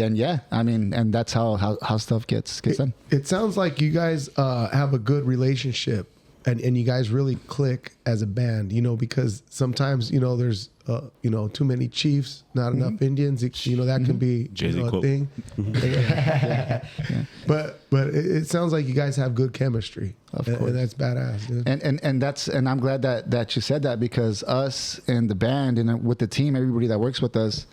I mean, and that's how stuff gets done. It sounds like you guys have a good relationship, and you guys really click as a band, you know, because sometimes, you know, there's too many chiefs, not enough Indians. You know, that can be a thing. Yeah. But it sounds like you guys have good chemistry. Of course, and that's badass. Dude. And I'm glad that you said that, because us and the band and with the team, everybody that works with us,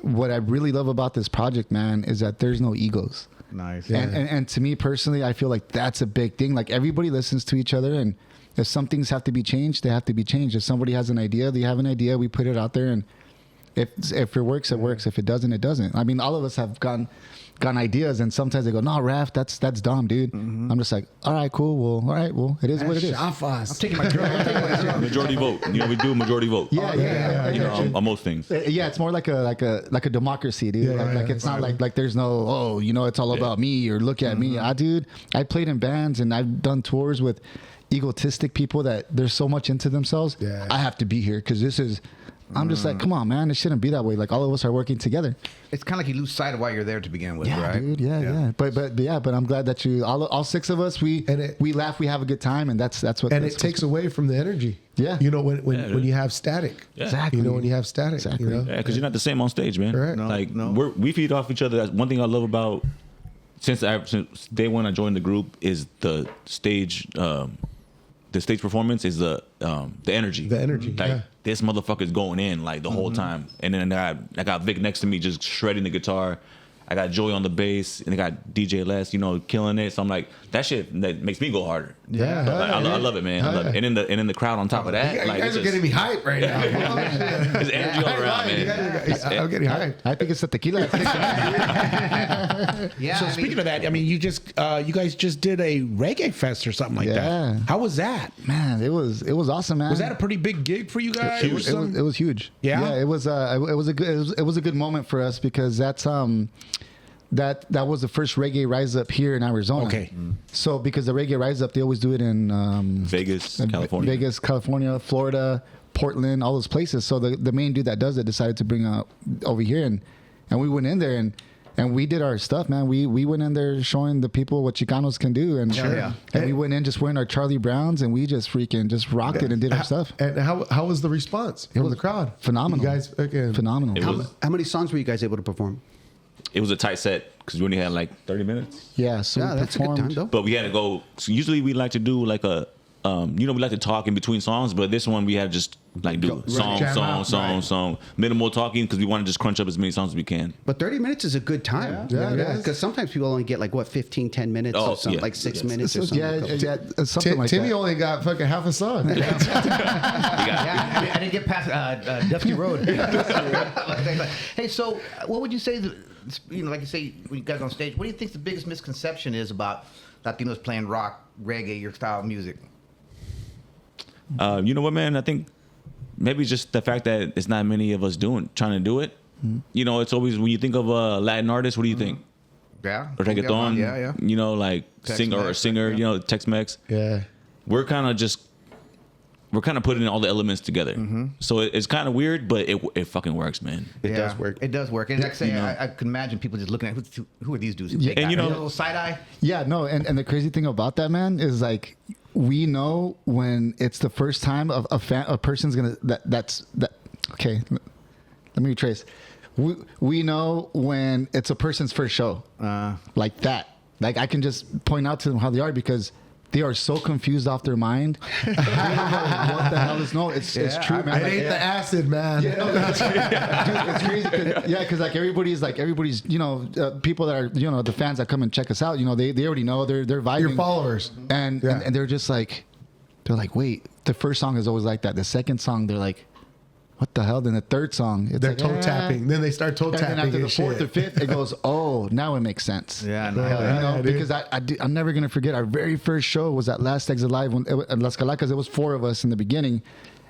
what I really love about this project, man, is that there's no egos. Nice. Yeah. And to me personally, I feel like that's a big thing. Like, everybody listens to each other, and if some things have to be changed, they have to be changed. If somebody has an idea, they have an idea, we put it out there, and if it works, it works. If it doesn't, it doesn't. I mean, all of us have gone on ideas, and sometimes they go, "No, Raph, that's dumb, dude." I'm just like, "All right, cool. Well, all right, well, it is what it is." I'm taking my drum. Majority vote. You know, we do majority vote. Yeah. You know, on most things. Yeah, it's more like a democracy, dude. Like it's not like there's no it's all about me or look at me. I played in bands and I've done tours with egotistic people that they're so much into themselves. Yeah. I have to be here because this is. I'm just like, come on, man. It shouldn't be that way. Like all of us are working together. It's kind of like you lose sight of why you're there to begin with, yeah, right? Dude, yeah. But I'm glad that you all 6 of us we laugh, we have a good time, and that's what. And it takes away from the energy. Yeah. You know when you have static. Yeah. Exactly. You know when you have static. Exactly. You know? Yeah, because you're not the same on stage, man. Right. We feed off each other. That's one thing I love about since day one I joined the group is the stage. The stage performance is the energy. The energy. Like this motherfucker's going in like the whole time, and then I got Vic next to me just shredding the guitar. I got Joey on the bass, and I got DJ Les, killing it. So I'm like, that shit that makes me go harder. Yeah, So, I love it, man. I love it. And in the crowd on top of that, you guys are getting me hyped right now. There's energy all around, man. I'm getting hyped. I think it's the tequila. Yeah. So speaking of that, I mean, you guys just did a reggae fest or something like that. How was that? Man, it was awesome, man. Was that a pretty big gig for you guys? It was huge. Yeah? It was a good moment for us because that's that was the first reggae rise up here in Arizona. Okay. So because the reggae rise up, they always do it in Vegas, California, Florida, Portland, all those places. So the main dude that does it decided to bring over here, and we went in there and we did our stuff, man. We went in there showing the people what Chicanos can do, and we went in just wearing our Charlie Browns, and we just rocked it and did our stuff. And how was the response from the crowd? Phenomenal. You guys, again, Phenomenal. How many songs were you guys able to perform? It was a tight set because we only had like 30 minutes. Yeah, so we that's a good performed. time, though. But we had to go. So usually we like to do like a, we like to talk in between songs. But this one we had to just like do song, minimal talking because we want to just crunch up as many songs as we can. But 30 minutes is a good time. Yeah. Because sometimes people only get like 15, 10 minutes or something, like 6 minutes or something. Something like Timmy that. only got fucking half a song. I didn't get past Dusty Road. Hey, so what would you say? Like you say, when you guys on stage, what do you think the biggest misconception is about Latinos playing rock, reggae, your style of music? You know what, man? I think maybe just the fact that it's not many of us trying to do it. Mm-hmm. It's always when you think of a Latin artist, what do you think? Yeah, or reggaeton. Yeah. Like singer. Tex-Mex. Yeah. We're kind of putting all the elements together. Mm-hmm. So it's kind of weird, but it fucking works, man. It does work. It does work. And like I say, I can imagine people just looking at who are these dudes? Yeah, and a little side eye. Yeah, no, and the crazy thing about that, man, is like we know when it's the first time a person's gonna that's okay. Let me retrace. We know when it's a person's first show, like that. Like I can just point out to them how they are because they are so confused off their mind. They don't know what the hell is it's true, man. I ate the acid, man. Yeah, no, dude, it's crazy. Because like everybody's people that are the fans that come and check us out. They already know they're vibing. Your followers, and they're just like wait. The first song is always like that. The second song they're like, what the hell? Then the third song, it's they're toe tapping. Then they start toe tapping. And then after the fourth or fifth, it goes, oh, now it makes sense. Yeah, because I'm never gonna forget our very first show was at Last Exit Live at Las Calakas. It was 4 of us in the beginning,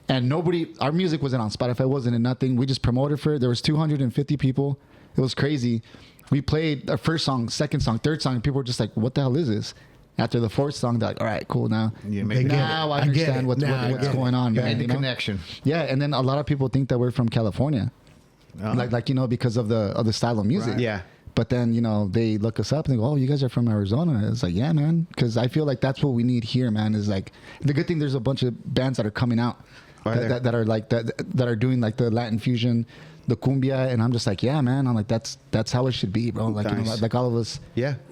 and our music wasn't on Spotify, wasn't in nothing. We just promoted for it. There was 250 people. It was crazy. We played our first song, second song, third song, and people were just like, what the hell is this? After the fourth song, they're like, all right, cool. Now I understand what's going on. You made the connection. Yeah, and then a lot of people think that we're from California, because of the style of music. Right. Yeah. But then they look us up and they go, oh, you guys are from Arizona. It's like, yeah, man, because I feel like that's what we need here, man. Is like the good thing. There's a bunch of bands that are coming out that are like that are doing like the Latin fusion, the cumbia, and I'm just like, yeah, man. I'm like, that's how it should be, bro. Like, nice. like all of us,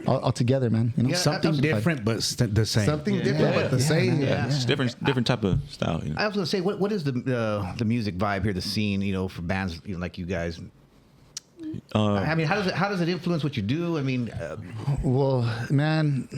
all together, man. Something different, but the same. Something different, but the same. Yeah. It's different type of style. I was going to say, what is the music vibe here, the scene, for bands like you guys? I mean, how does it influence what you do? I mean, well, man,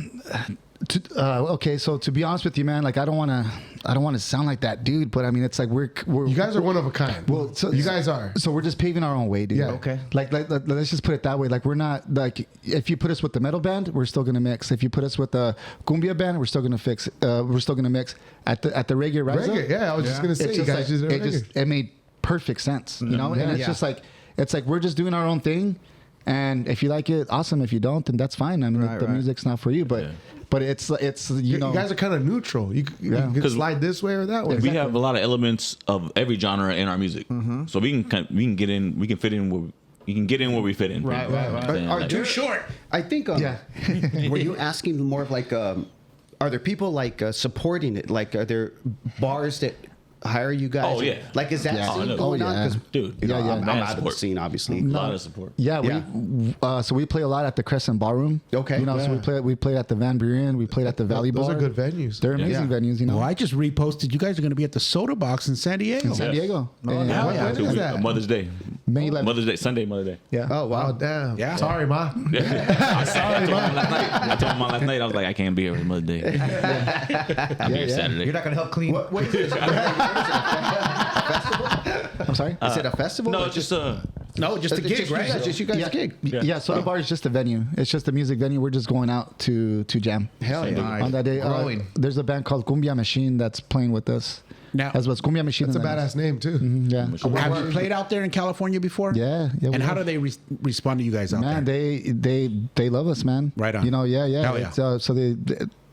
Okay, so to be honest with you, man, like I don't want to sound like that dude, but I mean, it's like we're you guys are one of a kind. Well, so you guys are. So we're just paving our own way, dude. Yeah. Okay. Like let's just put it that way. Like we're not like if you put us with the metal band, we're still gonna mix. If you put us with the cumbia band, we're still gonna mix at the reggae rise up. Reggae, yeah. I was just gonna say It's you just guys like, just it made perfect sense, you know. And it's just like we're just doing our own thing, and if you like it, awesome. If you don't, then that's fine. I mean, the music's not for you, but it's you know, you guys are kind of neutral. You can slide this way or that way. We have a lot of elements of every genre in our music, so we can get in. We can fit in where you can get in where we fit in. Right. Are Too short. I think. Were you asking more of like? Are there people like supporting it? Like, are there bars that hire you guys? Oh, yeah. Like, is that scene going on? 'Cause, dude. you know, I'm mad out of the support. scene, obviously. A lot of support. So we play a lot at the Crescent Ballroom. Okay. You know, so we played at the Van Buren, we played at the Valley Those Bar. are good venues. They're amazing venues, you know. Well, I just reposted. You guys are going to be at the Soda Box in San Diego. in San Diego. When is that? Mother's Day. May 11th. Mother's Day. Sunday, Mother's Day. Yeah. Oh wow. Oh damn. Yeah. Sorry, ma. I told him last night. I was like, I can't be here for Mother's Day. I'll be here Saturday. You're not gonna help clean. What is this? I'm sorry. Is it a festival? No, it's just No, just a gig, right? It's just you guys' gig. Yeah, Soda Bar is just a venue. It's just a music venue. We're just going out to jam. Hell yeah. Nice. On that day, Growing. there's a band called Cumbia Machine that's playing with us. Now- as well as Cumbia Machine. That's a and then- badass name too. Yeah. Have you played out there in California before? Yeah. And we how have. do they respond to you guys out Man, there? they love us, man. Right on. You know, yeah. Hell yeah. It's, so they,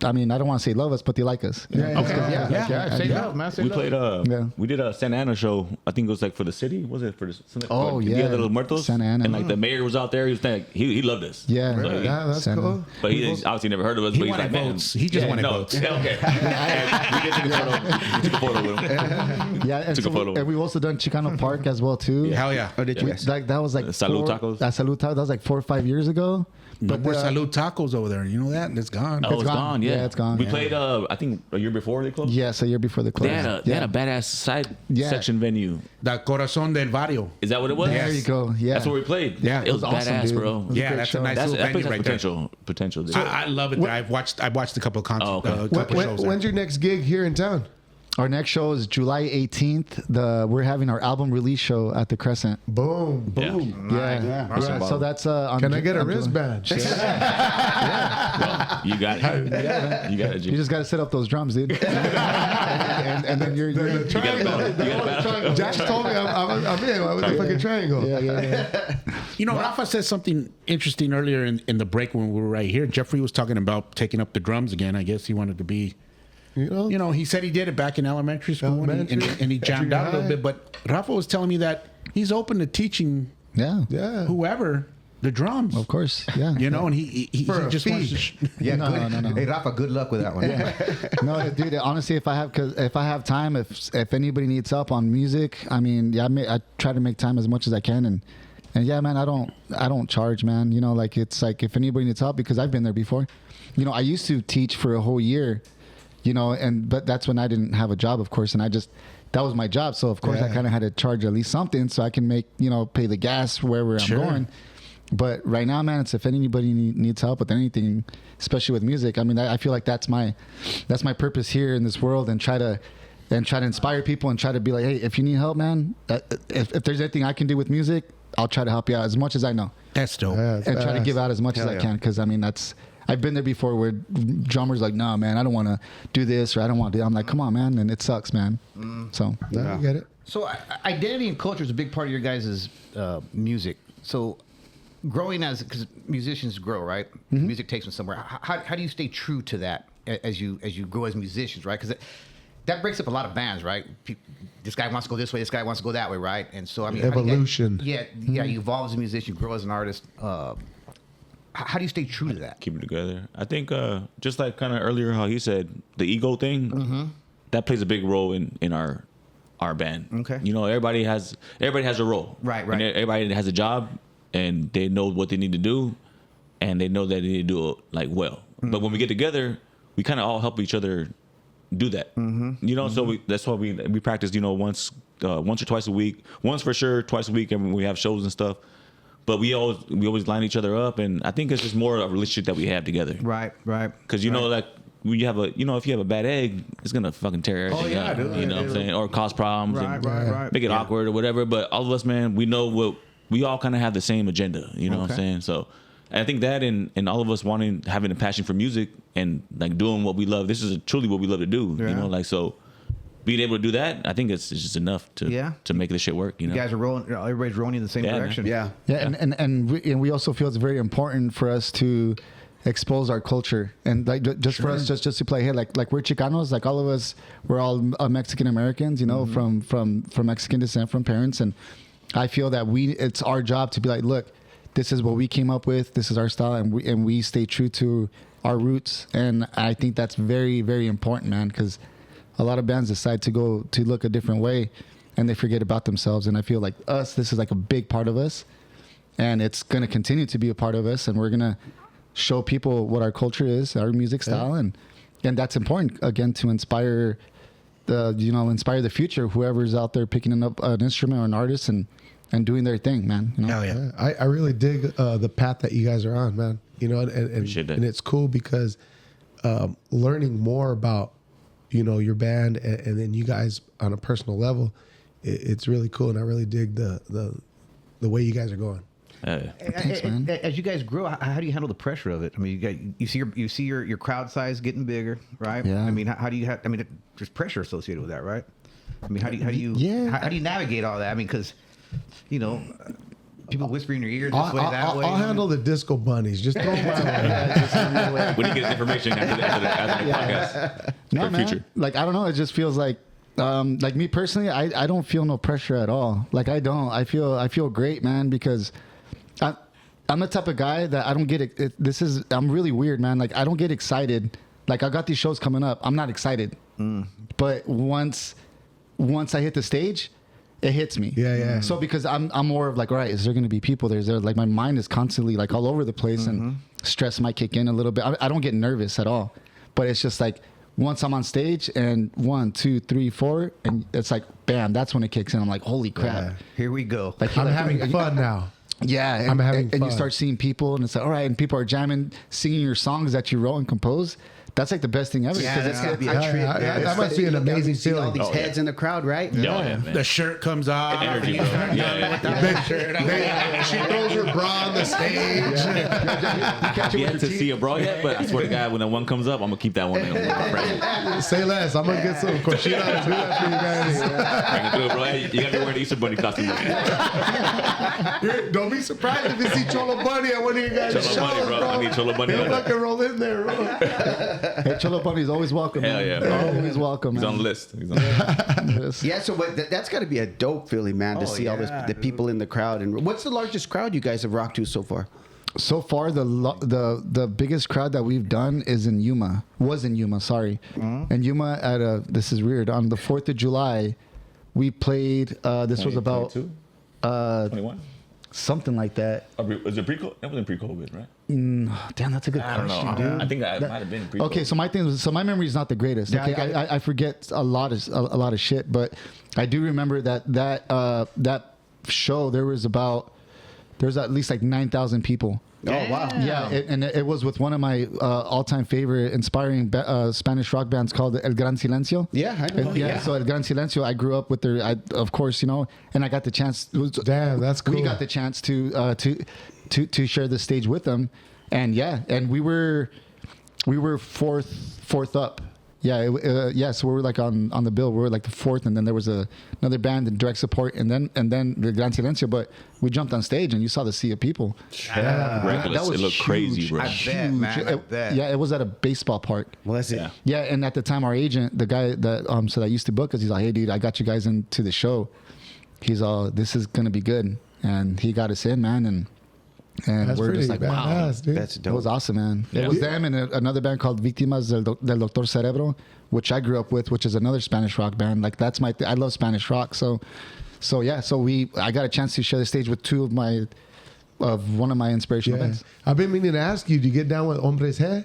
I mean, I don't want to say love us, but they like us. You know? Okay. Yeah. Say love, man. Say we love. played we did a Santa Ana show. I think it was like for the city. Was it for the Oh, Dia yeah. de los Muertos? Santa Ana. And like the mayor was out there. He was like, he loved us. Yeah. So Yeah, that's Santa. cool. But he obviously never heard of us. He but he's wanted like, man, votes. He just wanted votes. Yeah, okay. And we did take a photo. We took a photo with him. Yeah, and, Took a photo. and we've also done Chicano Park as well too. Hell yeah. Oh, did you? Like that was like Salud Tacos? Salud Tacos. That was like 4 or 5 years ago. No But more Salud Tacos over there. You know that? It's gone. Oh, it's gone. gone. Yeah, Yeah, it's gone, We yeah. played. I think a year before they closed. Yes, a year before the close. They had a badass side Yeah. section venue. The Corazon del Barrio. Is that what it was? There you go. Yeah, That's where we played. Yeah. it was awesome, badass, dude. bro. It was Yeah, great that's show. a nice That little place venue has right there. potential. Dude. I love it. I watched a couple of concerts. Oh, okay. Couple shows there. When's your next gig here in town? Our next show is July 18th. We're having our album release show at the Crescent. Boom. Yeah. Yeah. So that's on. Can I get a on July- wristband? You got it. You got it. You just got to set up those drums, dude. and then you're You got it. You got it. Josh told me I'm in. What was the fucking triangle? yeah. You know, Rafa said something interesting earlier in the break when we were right here. Jeffrey was talking about taking up the drums again. I guess he wanted to be. You know, he said he did it back in elementary school and he jammed out a little bit. But Rafa was telling me that he's open to teaching Yeah. whoever the drums. Of course. Yeah. You know, and he For a just fee. wants to. Yeah, No, good. no. Hey, Rafa, good luck with that one. No, dude. Honestly, if I have time, if anybody needs help on music, I mean, yeah, I try to make time as much as I can, and yeah, man, I don't charge, man. You know, like it's like if anybody needs help, because I've been there before. You know, I used to teach for a whole year, you know, but that's when I didn't have a job, of course, and that was my job. So of course I kind of had to charge at least something so I can pay the gas wherever I'm going. But right now, man, it's if anybody needs help with anything, especially with music. I mean, I feel like that's my purpose here in this world, and try to inspire people and try to be like, hey, if you need help, man, if there's anything I can do with music, I'll try to help you out as much as I know, That's dope. Yeah, and try to give out as much as I can. Because I mean, I've been there before where drummers like, no, man, I don't want to do this, or I don't want to do that. I'm like, come on, man, and it sucks, man. So No, I get it. So identity and culture is a big part of your guys' music. So growing because musicians grow, right? Music takes them somewhere. How do you stay true to that as you grow as musicians, right? Because that breaks up a lot of bands, right? This guy wants to go this way, this guy wants to go that way, right? And so I mean, Evolution. You evolve as a musician, you grow as an artist. How do you stay true to that? Keep it together. I think just like kind of earlier how he said the ego thing, that plays a big role in our band. Okay. You know, everybody has a role. Right. And everybody has a job, and they know what they need to do, and they know that they need to do it like well. But when we get together, we kind of all help each other do that. You know, so that's why we practice. You know, once or twice a week. Once for sure, twice a week, and we have shows and stuff. But we always line each other up, and I think it's just more of a relationship that we have together. Right. Because you know, like when you have a, if you have a bad egg, it's gonna fucking tear everything up. dude. You know what I'm saying? Or cause problems, Right. make it awkward or whatever. But all of us, man, we know what we all kind of have the same agenda. You know what I'm saying? So I think that and all of us having a passion for music and like doing what we love. This is truly what we love to do. Yeah. You know, like so. Being able to do that, I think it's just enough to make this shit work. You know, guys are rolling. Everybody's rolling in the same direction. Yeah. And we also feel it's very important for us to expose our culture and like just for us just to play here like we're Chicanos, like all of us, we're all Mexican Americans, from Mexican descent, from parents, and I feel that it's our job to be like, look, this is what we came up with, this is our style, and we stay true to our roots, and I think that's very, very important, man, because a lot of bands decide to go to look a different way and they forget about themselves. And I feel like this is like a big part of us, and it's going to continue to be a part of us. And we're going to show people what our culture is, our music style. And that's important, again, to inspire the future, whoever's out there picking up an instrument or an artist and doing their thing, man. Hell yeah. I really dig the path that you guys are on, man. And it's cool because learning more about your band and then you guys on a personal level, it's really cool, and I really dig the way you guys are going. Thanks, man. As you guys grow, how do you handle the pressure of it? I mean, you see your crowd size getting bigger, right? Yeah. I mean, how do you have? I mean, there's pressure associated with that, right? I mean, how do you navigate all that? I mean, because people whisper in your ear this way, that way. I'll handle the disco bunnies. Just throw my way. when you get information after the podcast. No, man. Future. Like, I don't know. It just feels like me personally, I don't feel no pressure at all. Like, I don't. I feel great, man, because I'm the type of guy that I don't get I'm really weird, man. Like, I don't get excited. Like, I got these shows coming up. I'm not excited. But once I hit the stage, it hits me. Yeah. So because I'm more of like, all right, is there going to be people there? Is there, like, my mind is constantly like all over the place, and stress might kick in a little bit. I don't get nervous at all, but it's just like once I'm on stage and 1, 2, 3, 4, and it's like, bam, that's when it kicks in. I'm like, holy crap. Yeah. Here we go. Like, I'm having fun now. Yeah, I'm having and fun. you start seeing people, and it's like, all right, and people are jamming, singing your songs that you wrote and composed. That's like the best thing ever. Yeah, 'cause that's it's- gotta be a trip. That must be an amazing See all feeling. these heads in the crowd, right? Yeah, man. The shirt comes off. Energy, bro. She throws her bra on the stage. You yet to see a bra yet, but I swear to God, when that one comes up, I'm gonna keep that one in. Say less. I'm gonna get some Cochina to do that for you guys. Bring it through, bro. Hey, you gotta be wearing the Easter Bunny costume. Don't be surprised if you see Cholo Bunny at one of you guys' Cholo shows, Bunny, bro. I need Cholo Bunny. He'll fucking roll in there, bro. Hey, Cholo Bunny's always welcome. Hell man. yeah, bro. Always welcome. He's man. on the list. He's on the list. Yeah, so that's got to be a dope feeling, man, to see all the people in the crowd. And what's the largest crowd you guys have rocked to so far? So far, the biggest crowd that we've done was in Yuma. And Yuma this is weird, on the 4th of July, we played, this was about 21? something like that. Was it pre-COVID? That wasn't pre-COVID, right? Damn, that's a good I don't question, know. dude. I think that might have been pre-COVID. Okay, so my memory is not the greatest. Yeah, Okay, I forget a lot of shit, but I do remember that show there was at least like 9,000 people. Oh, wow. Yeah, it was with one of my all-time favorite inspiring Spanish rock bands called El Gran Silencio. Yeah, I know. Yeah, so El Gran Silencio, I grew up with of course, and I got the chance. Damn, that's cool. We got the chance to share the stage with them, and we were fourth up. Yeah, so we were like on the bill. We were like the fourth, and then there was another band in direct support, and then the Gran Silencio. But we jumped on stage, and you saw the sea of people. Reckless. It looked crazy, bro. I bet, man. I bet. Yeah, it was at a baseball park. Well, that's it. Yeah. Yeah, and at the time, our agent, the guy that used to book us, he's like, "Hey, dude, I got you guys into the show." He's all, "This is gonna be good," and he got us in, man, and That's we're just pretty like, "Wow." badass, dude. That's It dope. was awesome, man. Yeah. It was them and another band called Víctimas del Doctor Cerebro, which I grew up with, which is another Spanish rock band. Like, that's I love Spanish rock. So I got a chance to share the stage with one of my inspirational bands. I've been meaning to ask you, do you get down with Hombres G?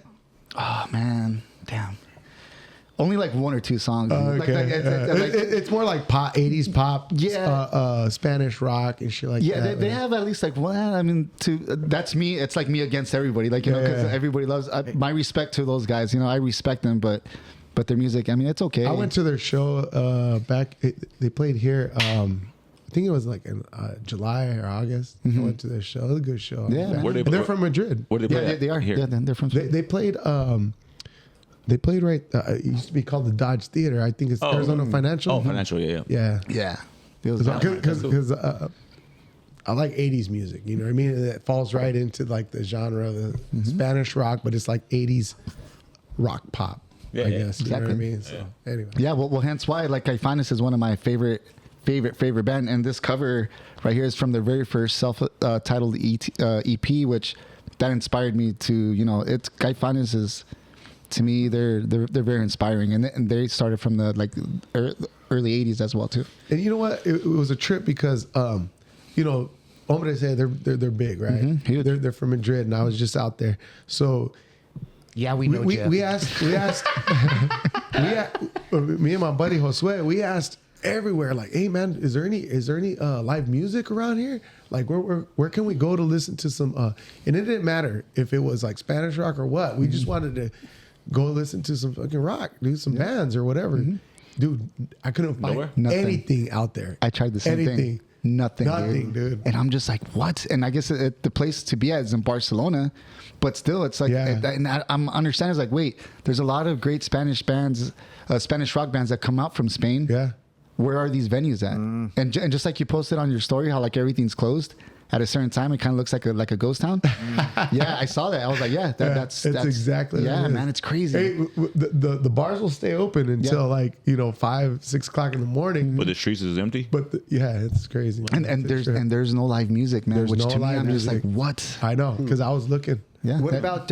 Oh man, damn. Only like one or two songs. It's more like pop, 80s pop, Yeah. Spanish rock and shit like Yeah, that. they have at least like one. I mean, that's me. It's like me against everybody. Like, you know, because everybody loves. My respect to those guys. You know, I respect them, but their music. I mean, it's okay. I went to their show back. They played here. I think it was like in July or August. I went to their show. It was a good show. Yeah, man. They're from Madrid. Where they play? Yeah, they are. Here. Yeah, they're from. They played. They played right. It used to be called the Dodge Theater. I think it's Arizona Financial. Oh, Financial. Yeah. Yeah. It was Because I like 80s music. You know what I mean? It falls right into like the genre of the Spanish rock, but it's like 80s rock pop. I guess. You know what I mean? So anyway. Yeah, well, hence why like Finest is one of my favorite band, and this cover right here is from their very first self-titled EP, which that inspired me to, you know, it's Finest is, to me, they're very inspiring, and they started from the like early 80s as well too. And you know what? It was a trip because, you know, Hombre say they're big, right? They're from Madrid, and I was just out there. So Yeah, we know. we asked me and my buddy Josue, we asked everywhere, like, hey man, is there any live music around here? Like, where can we go to listen to some? And it didn't matter if it was like Spanish rock or what. We just wanted to go listen to some fucking rock, do some bands or whatever. Dude, I couldn't find anything out there. I tried the same thing. Nothing, dude. And I'm just like, what? And I guess the place to be at is in Barcelona, but still, it's like, and I'm understanding. It's like, wait, there's a lot of great Spanish bands, Spanish rock bands that come out from Spain. Yeah. Where are these venues at? And just like you posted on your story, how like everything's closed at a certain time, it kind of looks like a ghost town. Yeah, I saw that. I was like, that's exactly. Yeah, what it is. man, it's crazy. Hey, the bars will stay open until like 5-6 o'clock in the morning. But the streets is empty. But it's crazy. And there's no live music, man. There's which no to me, live I'm just like, music. what? I know, because I was looking. Yeah. What about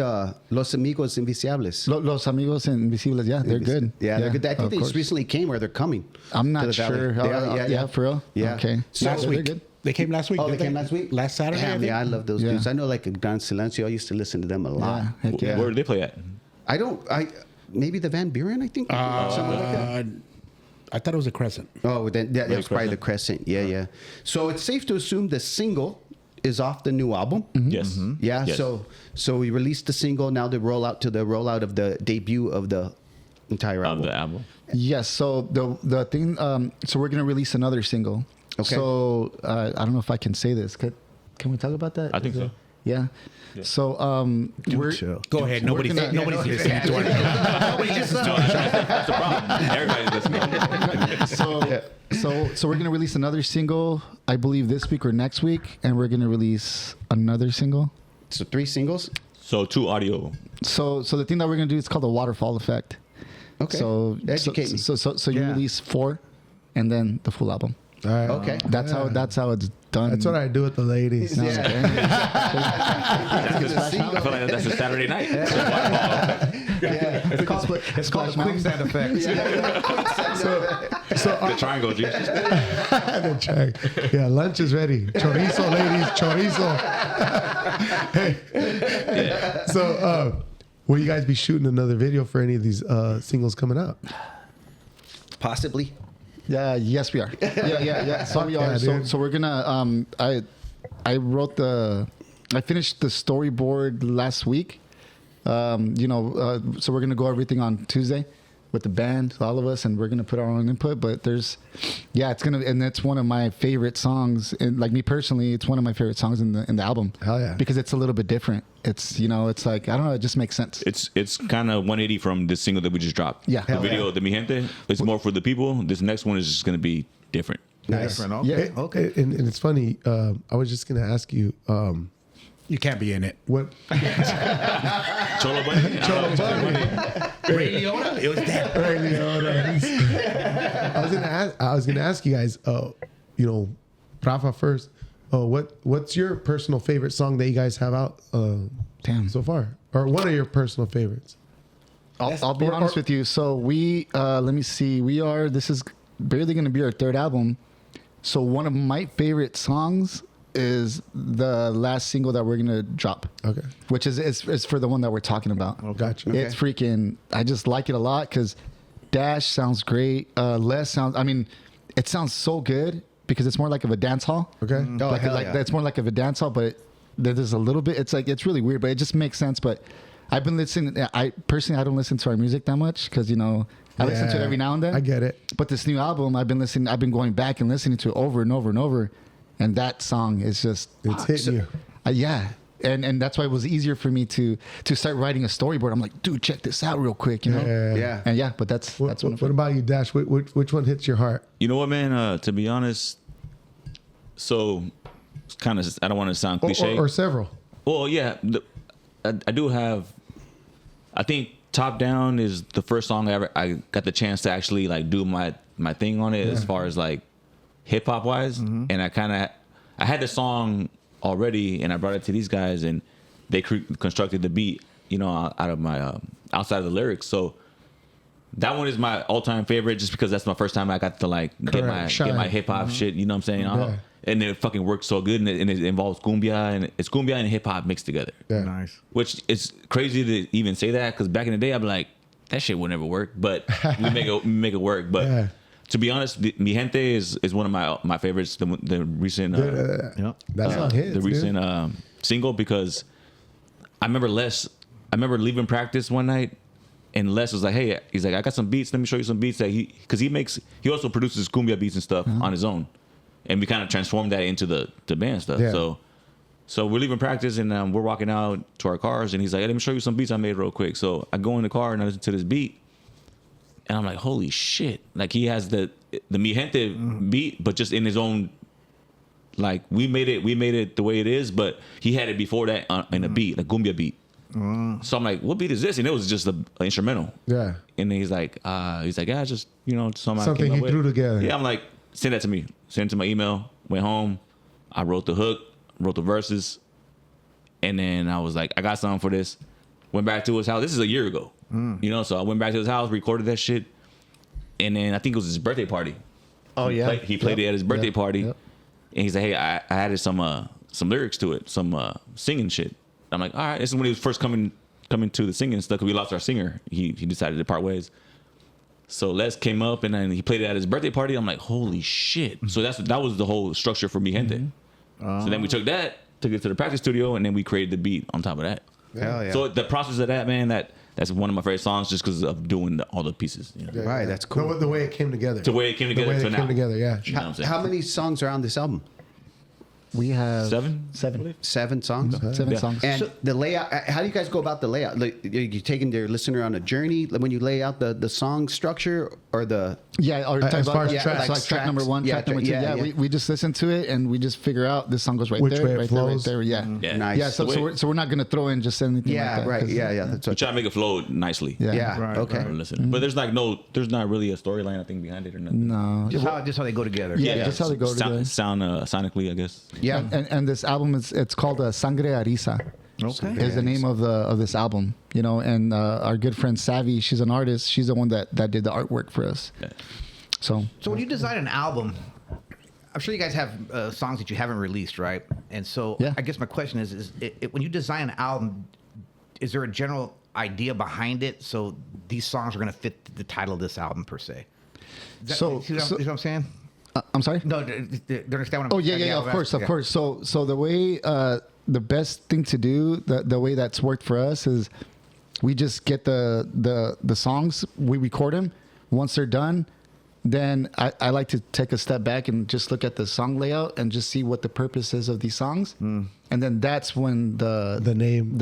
Los Amigos Invisibles? Los Amigos Invisibles? Yeah, they're good. Yeah, they're good. I of think they course. just recently came, or they're coming. I'm to not the valley. sure. They are, Yeah, for real. Yeah. Okay. So Last they're week. good. They came last week. Oh, they didn't came last week? Last Saturday. Damn, I I think. love those dudes. I know, like Don Silencio. I used to listen to them a lot. Yeah. Heck yeah. Where did they play at? Maybe the Van Buren, I think. Something like that. I thought it was a Crescent. Oh, then that's probably the Crescent. Yeah. So it's safe to assume the single is off the new album. Yes. Yeah. Yes. So we released the single. Now the rollout of the debut of the entire album. Of the album. Yes. So the thing. So we're gonna release another single. Okay. So I don't know if I can say this. Can we talk about that? I think so. Yeah. So we're Go ahead. Nobody's listening to our Nobody listens to us. That's the problem. Everybody's listening. so we're gonna release another single, I believe this week or next week, and we're gonna release another single. So 3 singles. So 2 audio. So the thing that we're gonna do is called the waterfall effect. Okay. So Educate me. So you release 4, and then the full album. All right. Okay. That's how it's done. That's what I do with the ladies. No, I feel like that's a Saturday night. It's called a quicksand effect. The triangle, G. Yeah, lunch is ready. Chorizo, ladies, chorizo. Hey. So, will you guys be shooting another video for any of these singles coming up? Possibly. Yeah. Yes, we are. Yeah. So we are. Yeah, So we're gonna. I finished the storyboard last week. So we're gonna go everything on Tuesday with the band, all of us, and we're gonna put our own input. But it's gonna, and that's one of my favorite songs. And like me personally, it's one of my favorite songs in the album. Hell yeah. Because it's a little bit different. It's it's like, I don't know, it just makes sense. It's kind of 180 from the single that we just dropped. Yeah. The video, the Mi Gente, it's more for the people. This next one is just going to be different. Nice. Okay. Yeah. Okay. And it's funny. I was just gonna ask you. You can't be in it. What? Cholo Bunny? Cholo Bunny. Ray Liotta? It was dead. Ray Liotta. I was gonna ask you guys. Rafa first. What's your personal favorite song that you guys have out so far, or one of your personal favorites? I'll be honest with you. So we, let me see. This is barely going to be our 3rd album. So one of my favorite songs is the last single that we're going to drop. Okay. Which is for the one that we're talking about. Gotcha. It's freaking, I just like it a lot because Dash sounds great. Les sounds. I mean, it sounds so good because it's more like of a dance hall. Okay. Oh, like hell yeah. it's more like of a dance hall, but there's a little bit. It's like it's really weird, but it just makes sense. But I've been listening. I don't listen to our music that much because I listen to it every now and then. I get it. But this new album, I've been going back and listening to it over and over and over, and that song is just It's hitting you. yeah. And that's why it was easier for me to start writing a storyboard. I'm like, dude, check this out real quick, you know? Yeah. And yeah, but that's What one of them. about you, Dash? Which one hits your heart? You know what, man? To be honest, so it's kind of, I don't want to sound cliche. Or several. Well, yeah, I do have. I think Top Down is the first song I got the chance to actually like do my thing on it as far as like hip hop wise, and I had the song already, and I brought it to these guys, and they constructed the beat, out of my outside of the lyrics. So that one is my all time favorite, just because that's my first time I got to like get my hip hop shit. You know what I'm saying? Yeah. And it fucking works so good, and it involves cumbia, and it's cumbia and hip hop mixed together. Yeah. Nice. Which is crazy to even say that, because back in the day I'd be like, that shit would never work, but we make it work. But to be honest, Mi Gente is one of my favorites. The recent That's on hits, the recent single, because I remember leaving practice one night, and Les was like, hey, he's like, I got some beats. Let me show you some beats that he also produces cumbia beats and stuff on his own. And we kind of transformed that into the band stuff. Yeah. So we're leaving practice, and we're walking out to our cars, and he's like, hey, let me show you some beats I made real quick. So I go in the car and I listen to this beat, and I'm like, holy shit. Like, he has the Mi Gente beat, but just in his own, like, we made it the way it is, but he had it before that in a beat, a cumbia beat. So I'm like, what beat is this? And it was just an instrumental. Yeah. And then he's like, yeah, just, Something he threw together. Yeah, I'm like, send that to me. Send it to my email. Went home. I wrote the hook, wrote the verses. And then I was like, I got something for this. Went back to his house. This is a year ago. So I went back to his house, recorded that shit. And then I think it was his birthday party. Oh, yeah. He played it at his birthday party. Yep. And he's like, hey, I added some lyrics to it, some singing shit. I'm like, all right. This is when he was first coming to the singing stuff, because we lost our singer. He decided to part ways. So Les came up, and then he played it at his birthday party. I'm like, holy shit. So that was the whole structure for Mi Gente. So then we took it to the practice studio, and then we created the beat on top of that. Hell yeah. So the process of that, man, that's one of my favorite songs, just because of doing all the pieces. Right, that's cool. The way it came together. The way it came together to now. Yeah. You know what I'm saying? How many songs are on this album? We have Seven? 7 songs. 7 Yeah. songs. And the layout, how do you guys go about the layout? Like, you taking their listener on a journey when you lay out the song structure, or the... Yeah, or As far as tracks. like track number 1, Yeah, track number 2. yeah. We just listen to it, and we just figure out this song goes right Which there, way it right there, right flows. there. Yeah. Yeah. Nice. Yeah, so we're not going to throw in just anything Yeah, like that. right. 'cause- Yeah. That's We what, try to make it flow nicely. Yeah. yeah. Right, Okay. right. Listen. But there's not really a storyline, I think, behind it or nothing. No. Just how they go together. Yeah, just how they go together. Sonically, I guess. Yeah. And this album it's called Sangre Arisa. Okay. Is the name of this album, and our good friend Savvy, she's an artist. She's the one that did the artwork for us. Yeah. So So when you design an album, I'm sure you guys have songs that you haven't released, right? And so Yeah. I guess my question is when you design an album, is there a general idea behind it? So these songs are going to fit the title of this album per se. So- see what I'm saying? I'm sorry. No, do you understand what I'm Oh yeah, of course. So the way the best thing to do, the way that's worked for us is we just get the songs, we record them. Once they're done, then I like to take a step back and just look at the song layout and just see what the purpose is of these songs, and then that's when the name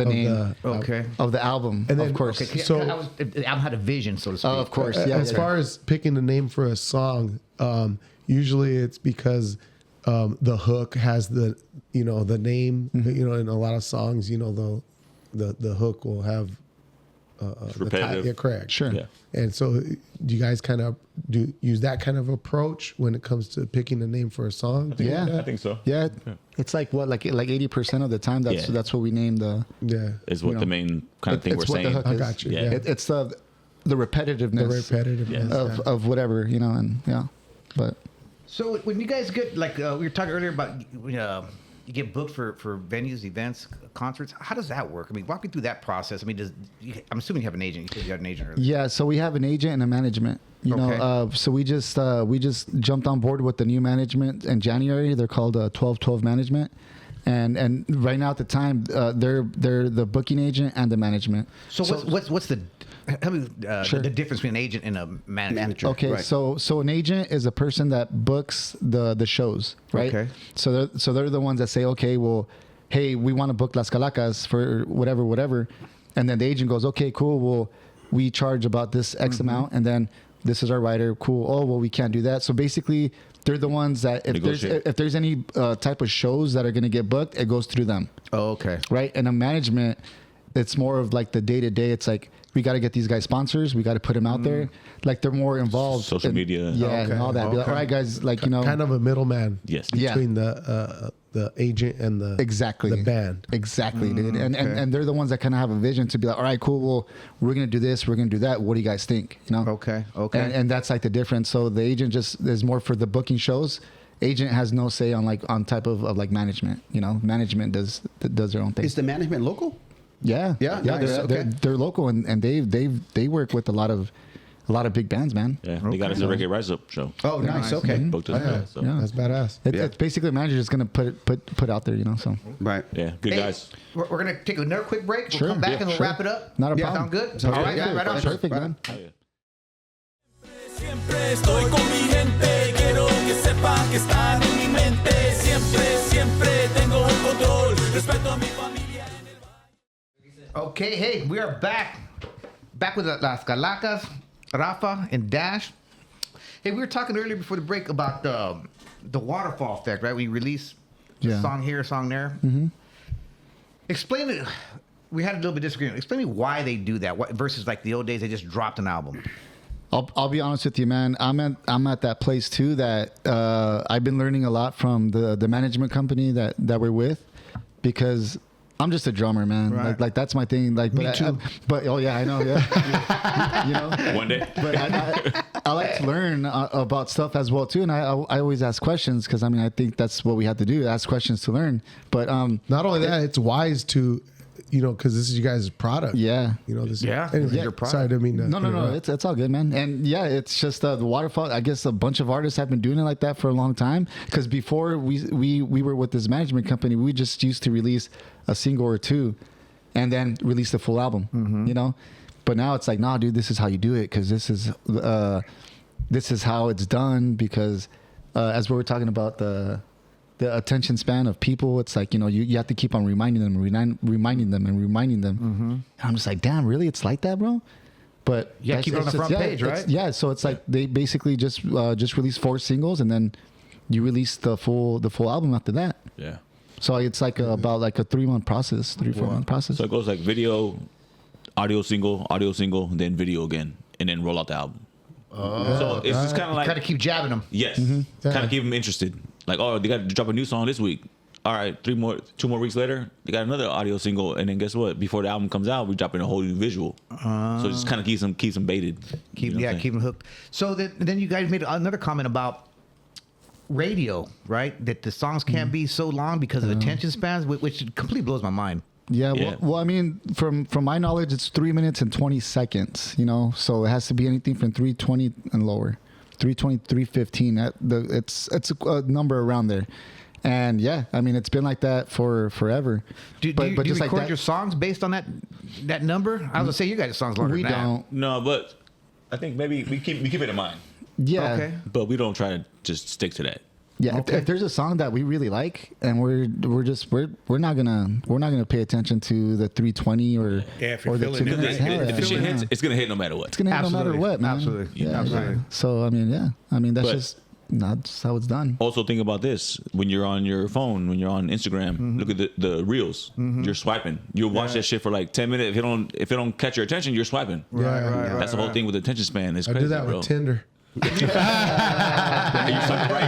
Okay. of the album, And then- of course. Okay, So- the album had a vision, so to speak. Of course, yeah. As far as picking the name for a song, usually it's because the hook has the name. In a lot of songs, the hook will have repetitive. Yeah, correct. Sure. Yeah. And so, do you guys kind of use that kind of approach when it comes to picking a name for a song? Yeah. I think so. Yeah, it's like 80% of the time that's what we name the. Yeah. Is what You the know, main kind of thing we're it's what the saying. hook I is. got you. Yeah. Yeah. It's the repetitiveness, The repetitiveness. of whatever, and yeah, but So when you guys get we were talking earlier about you get booked for venues, events, concerts. How does that work? I mean, walk me through that process. I mean, I'm assuming you have an agent. You said you had an agent earlier. Yeah, so we have an agent and a management. You know, so we just jumped on board with the new management in January. They're called 1212 Management, and right now at the time they're the booking agent and the management. So what's the the difference between an agent and a manager? Okay, right. so an agent is a person that books the shows, right? Okay. So they're the ones that say, okay, well, hey, we want to book Las Calakas for whatever, and then the agent goes, okay, cool, well, we charge about this X amount, and then this is our writer, cool. Oh, well, we can't do that. So basically, they're the ones that if there's any type of shows that are going to get booked, it goes through them. Oh, okay. Right, and a management, it's more of like the day to day. It's like, we got to get these guys sponsors. We got to put them out there. Like they're more involved. Social media. Yeah, and all that. Be like, all right, guys, like, you know. Kind of a middleman. Yes. Between the agent and the band. Exactly, dude. And they're the ones that kind of have a vision to be like, all right, cool. Well, we're going to do this. We're going to do that. What do you guys think? You know? Okay. And that's like the difference. So the agent just is more for the booking shows. Agent has no say on type of like management. You know, management does their own thing. Is the management local? Yeah. Nice. They're local and they work with a lot of big bands, man. Yeah, they got us a Reggae Rise Up show. Oh, nice. Okay. Booked us so. That's badass. It's basically a manager just gonna put out there, you know. So right. Yeah, good guys. We're gonna take another quick break. We'll come back and we'll wrap it up. Not a problem. Sound good? Sounds All right, good. right on. Perfect, man. Siempre estoy con mi gente, quiero que sepan que están en mi mente. Siempre tengo el control, respeto a mi familia. Okay, hey, we are back with Las Calakas, Rafa and Dash. Hey, we were talking earlier before the break about the waterfall effect, right? We release a song here, a song there. Mm-hmm. Explain it. We had a little bit of disagreement. Explain me why they do that versus like the old days they just dropped an album. I'll be honest with you, man. I'm at that place too that I've been learning a lot from the management company that we're with, because I'm just a drummer, man. Right. Like that's my thing. Like, me too. But oh yeah, I know. Yeah, you know. One day. But I like to learn about stuff as well too, and I always ask questions because I mean I think that's what we have to do: ask questions to learn. But not only that, it's wise to, you know, because this is you guys' product. Yeah. You know, this is your product. Sorry, I didn't mean to. No. It's all good, man. And yeah, it's just the waterfall. I guess a bunch of artists have been doing it like that for a long time. Because before we were with this management company, we just used to release a single or two, and then release the full album. Mm-hmm. You know, but now it's like, nah, dude, this is how you do it. Because this is how it's done. Because as we were talking about the attention span of people, it's like, you know, you have to keep on reminding them. Mm-hmm. I'm just like, damn, really? It's like that, bro? But yeah, keep it on the front page, right? Yeah, so it's like they basically just release 4 singles and then you release the full album after that. Yeah. So it's like about like a 3-month process, 3-4-month process. So it goes like video, audio single, then video again, and then roll out the album. So it's just kind of like, kind of keep jabbing them. Yes, kind of keep them interested. Like, oh, they got to drop a new song this week. All right, 2 more weeks later, they got another audio single, and then guess what? Before the album comes out, we drop in a whole new visual. So it just kind of keeps them baited. Keep them hooked. So then you guys made another comment about radio, right? That the songs can't be so long because of attention spans, which completely blows my mind. Yeah. Well, I mean, from my knowledge, it's 3 minutes and 20 seconds. You know, so it has to be anything from 3:20 and lower. 3:20, 3:15. It's a number around there. And yeah, I mean, it's been like that for forever. Do you record your songs based on that number? I was gonna say you guys' songs longer than that. We don't. No, but I think maybe we keep it in mind. Yeah. Okay. But we don't try to just stick to that. Yeah. Okay. If there's a song that we really like, and we're not gonna pay attention to the 3:20 or the 2 minutes. If the shit hits, it's gonna hit no matter what. It's gonna hit no matter what, man. Absolutely. Yeah. Absolutely. So I mean, that's how it's done. Also, think about this: when you're on your phone, when you're on Instagram, look at the reels. You're swiping. You'll watch that shit for like 10 minutes. If it don't catch your attention, you're swiping. Right. That's the whole thing with attention span. It's crazy, I do that with Tinder. You swiping right.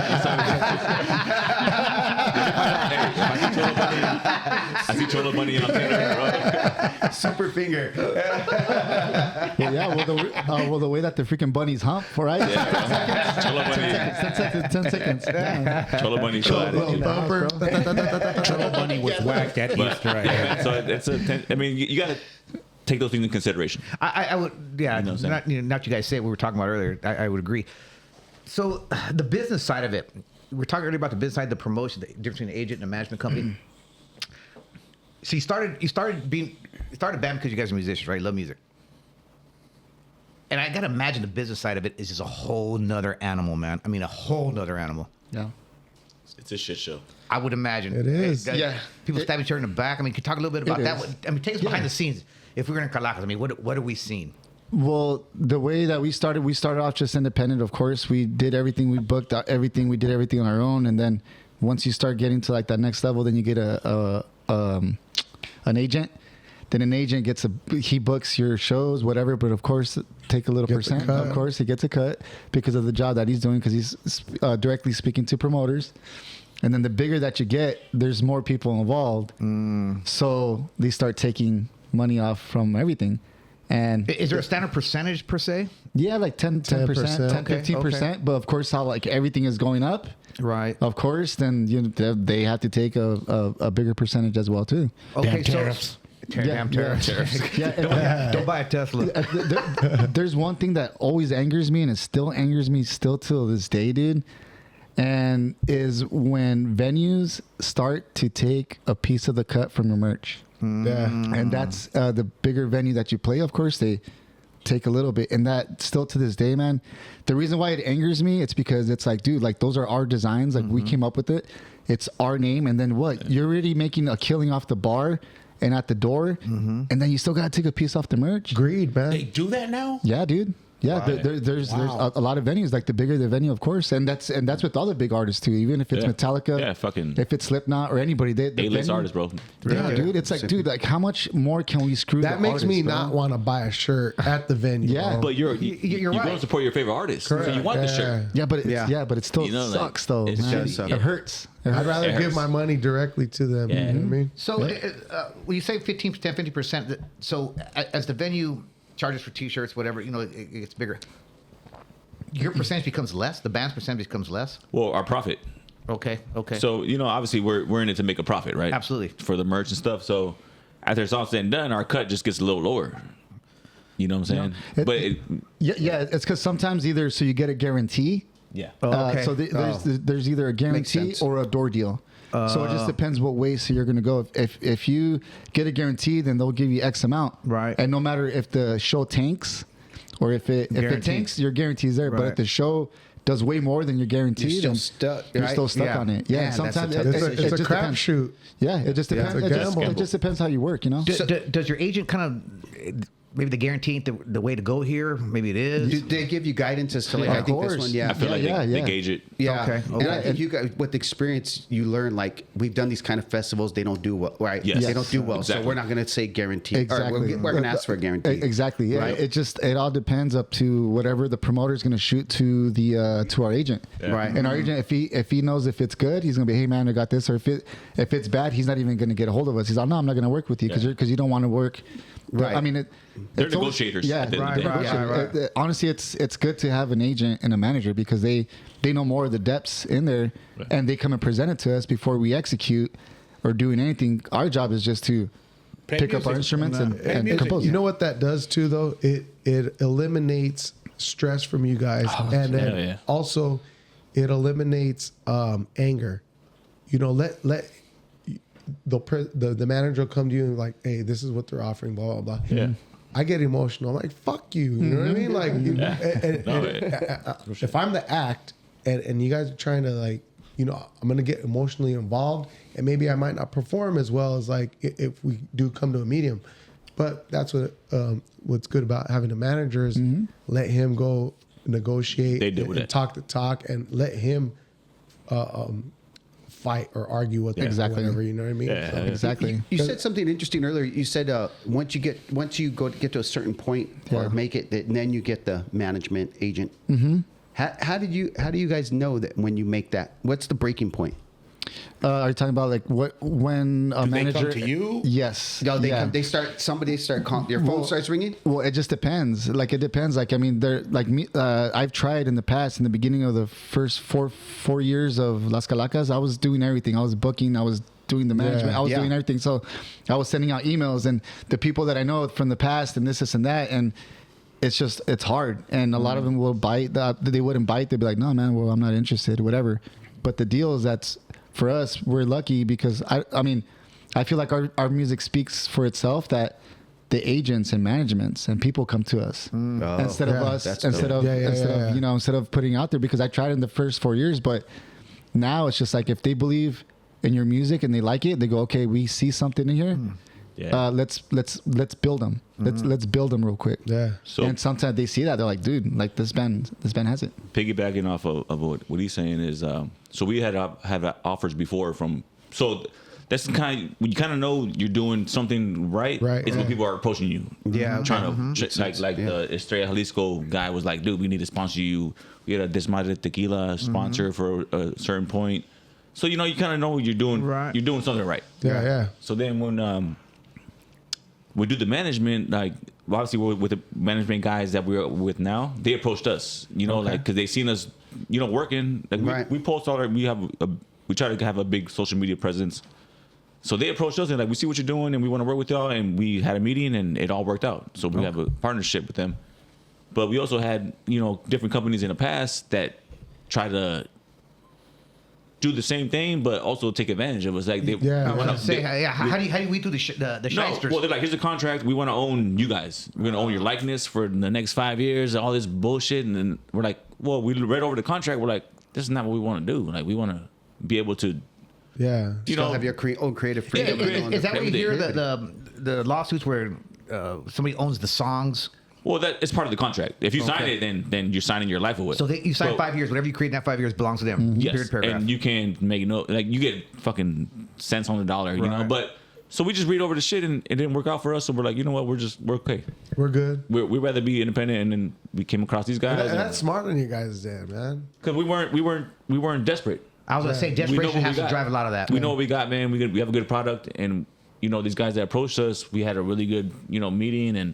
I see Cholo Bunny on Tinder, bro. Super finger. Well, the way that the freaking bunnies hump, right? Yeah. Cholo Bunny. 10 seconds. Yeah. Cholo Bunny. Cholo Bunny was whacked at Easter. Right? So it's I mean, you got to take those things into consideration. I would, yeah. You know what I'm saying? Not you guys say it. We were talking about earlier. I would agree. So the business side of it, we're talking earlier about the business side, the promotion, the difference between an agent and a management company. So you started a band because you guys are musicians, right? You love music. And I gotta imagine the business side of it is just a whole nother animal, man. I mean, a whole nother animal. Yeah. It's a shit show. I would imagine. It is. Yeah. People stab each other in the back. I mean, could you talk a little bit about It that? is. I mean, take us behind the scenes. If we were in Calakas, I mean, what are we seeing? Well, the way that we started off just independent. Of course, we did everything. We booked out everything. We did everything on our own. And then once you start getting to like that next level, then you get an agent. Then an agent he books your shows, whatever. But of course, take a little percent. Of course, he gets a cut because of the job that he's doing, because he's directly speaking to promoters. And then the bigger that you get, there's more people involved. So they start taking money off from everything. And Is there a standard percentage per se? yeah, like 10%, 10 Okay, 15%. okay. But of course, how like everything is going up, Right. of course, then they have to take a bigger percentage as well too. Okay, Damn tariffs. Damn tariffs. Don't buy a Tesla. There's one thing that always angers me, and it still angers me still till this day, dude. And is when venues start to take a piece of the cut from your merch. Yeah. And that's the bigger venue that you play. Of course, they take a little bit, and that still to this day, man. The reason why it angers me, it's because it's like, dude, like those are our designs. Like we came up with it. It's our name, and then what? You're already making a killing off the bar and at the door, and then you still gotta take a piece off the merch. Greed, man. They do that now? Yeah, dude. Yeah, there's a lot of venues. Like the bigger the venue, of course, and that's with all the big artists too. Even if it's Metallica, if it's Slipknot or anybody, the A-list venue- artists, bro. Yeah, dude. It's like, dude, like how much more can we screw? That the makes me artists, bro? not want to buy a shirt at the venue. Yeah. bro. But you're right. going to support your favorite artist, so you want the shirt. Yeah, but it still You know, like, sucks though. it Man. does suck. It hurts. I'd rather It give hurts. my money directly to them. Yeah. You know what I mean? So when you say 15%, 50%, so as the venue charges for T-shirts, whatever, it gets bigger. Your percentage becomes less. The band's percentage becomes less. Well, our profit. Okay. So obviously we're in it to make a profit, right? Absolutely. For the merch and stuff. So after it's all said and done, our cut just gets a little lower. You know what I'm saying? Yeah, it's because sometimes either so you get a guarantee. Yeah. Okay. So there's either a guarantee sense. or a door deal. So it just depends what way so you're going to go. If you get a guarantee, then they'll give you X amount. Right. And no matter if the show tanks or if it tanks, your guarantee's there. But Right. if the show does way more than your guarantee, You're still then stuck, You're right? still stuck Yeah. on it. Yeah. Man, that's a sometimes tough it It's a just depends. crapshoot. Yeah, it just depends. it's a gamble. It just depends how you work. Does your agent kind of maybe the guarantee ain't the way to go here? Maybe it is. Do they give you guidance as to like, Of I think course. this one, yeah. I feel like they gauge it. Yeah. Okay. And I Okay. think you guys, with experience, you learn like we've done these kind of festivals. They don't do well, right? Yes. They don't do well, Exactly. so we're not going to say guarantee. Exactly. Or we're going to ask for a guarantee. Exactly. Yeah. Right. It all depends up to whatever the promoter is going to shoot to to our agent. Right. And our agent, if he knows if it's good, he's going to be, hey man, I got this. Or if it's bad, he's not even going to get a hold of us. He's like, no, I'm not going to work with you because you don't want to work. Right. I mean, They're it's always- negotiators Yeah. at the end of the day. Right. Honestly, it's good to have an agent and a manager because they know more of the depths in there, and they come and present it to us before we execute or doing anything. Our job is just to pick up our instruments and compose. You know what that does too, though? It eliminates stress from you guys, and then also it eliminates anger. Let the manager will come to you and like, hey, this is what they're offering, blah blah blah. Yeah. I get emotional. I'm like, fuck you. You know what I mean? Like, if I'm the act and you guys are trying to like, I'm gonna get emotionally involved, and maybe I might not perform as well as like if we do come to a medium. But that's what's good about having a manager is let him go negotiate They do and that. talk the talk and let him fight or argue with them Exactly. or whatever. You know what I mean? Yeah. So- Exactly. You said something interesting earlier. You said once you get to a certain point or make it, then you get the management agent. Mm-hmm. How do you guys know that when you make that? What's the breaking point? Are you talking about like when a Do they manager come to you? Yes. No, yeah. somebody start your phone starts ringing. Well, it just depends. Like it depends. Like I mean, they're like me. I've tried in the past. In the beginning of the first four years of Las Calakas, I was doing everything. I was booking. I was doing the management. I was doing everything. So I was sending out emails and the people that I know from the past and this and that and. It's hard, and a lot of them will bite. They wouldn't bite. They'd be like, "No, man, well, I'm not interested, whatever." But the deal is that for us, we're lucky because I mean, I feel like our music speaks for itself. That the agents and managements and people come to us instead of us, instead of putting out there. Because I tried in the first 4 years, but now it's just like if they believe in your music and they like it, they go, "Okay, we see something in here." Yeah. Let's build them. Let's build them real quick. Yeah. So, and sometimes they see that they're like, dude, like this band has it. Piggybacking off of what he's saying is, so we had offers before from. So that's kind of when you kind of know you're doing something right. Right. It's when people are approaching you. Yeah. Trying to like the Estrella Jalisco guy was like, dude, we need to sponsor you. We had a Desmadre Tequila sponsor for a certain point. So you kind of know you're doing. Right. You're doing something right. Yeah. So then when we do the management, like obviously we're with the management guys that we're with now, they approached us, like because they seen us, working. Like we post all our, we try to have a big social media presence. So they approached us and like, we see what you're doing and we want to work with y'all. And we had a meeting and it all worked out. So we have a partnership with them. But we also had, different companies in the past that try to do the same thing, but also take advantage of us. Like they, how do you weed through the shysters? Well, they're like, here's a contract. We want to own you guys. We're gonna own your likeness for the next 5 years. All this bullshit, and then we're like, well, we read over the contract. We're like, this is not what we want to do. Like, we want to be able to, have your own creative freedom. Is that where you hear the lawsuits where somebody owns the songs? Well, that is part of the contract. If you sign it, then you're signing your life away. So you sign 5 years. Whatever you create in that 5 years belongs to them. Yes, Period, paragraph. and you can make you get fucking cents on the dollar, you know. But so we just read over the shit, and it didn't work out for us. So we're like, you know what? We're okay. We're good. We'd rather be independent, and then we came across these guys. And that's smart on you guys, man. Because we weren't desperate. I was gonna say desperation has to drive a lot of that. We know what we got, man. We have a good product, and these guys that approached us, we had a really good meeting, and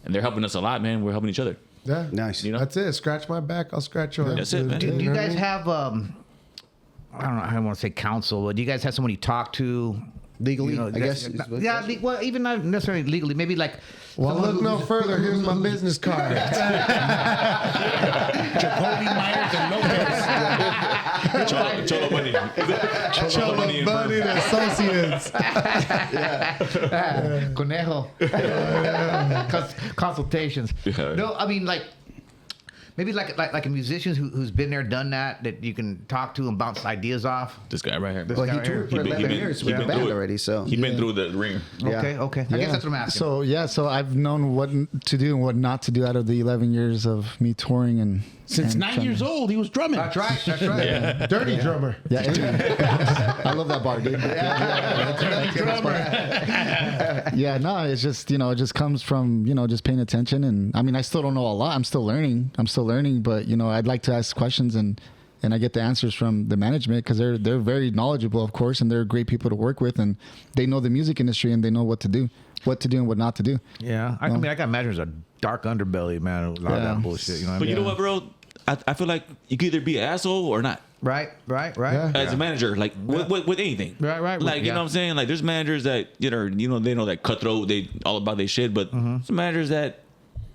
they're helping us a lot, man. We're helping each other. Yeah, nice. That's it. Scratch my back, I'll scratch yours. That's it, man. Do you guys have I don't know. I don't want to say counsel, but do you guys have someone you talk to legally? I guess. Well, even not necessarily legally. Maybe like. Well, look no further. Here's my business card. Jacoby, Myers, and Lopez. Cholo Bunny. Cholo Bunny and Associates. Conejo. Consultations. Yeah. No, I mean like. Maybe like a musician who's been there, done that you can talk to and bounce ideas off. This guy right here. Well, he toured for 11 years with the band already, so. He's been through the ringer. Okay. I guess that's what I'm asking. So I've known what to do and what not to do out of the 11 years of me touring and since 9 years old, he was drumming. That's right. Yeah. Dirty drummer. Yeah, I love that bar, dude. Yeah, no, it's just it just comes from just paying attention, and I mean I still don't know a lot. I'm still learning, but I'd like to ask questions and I get the answers from the management because they're very knowledgeable, of course, and they're great people to work with, and they know the music industry and they know what to do and what not to do. Yeah, I mean I got imagine there's a dark underbelly, man. A lot of that bullshit. You know what I mean? You know what, bro? I feel like you could either be an asshole or not. Right. Yeah. As a manager, like with anything. Right. Like, you know what I'm saying? Like, there's managers that, they know that cutthroat, they all about their shit, but some managers that,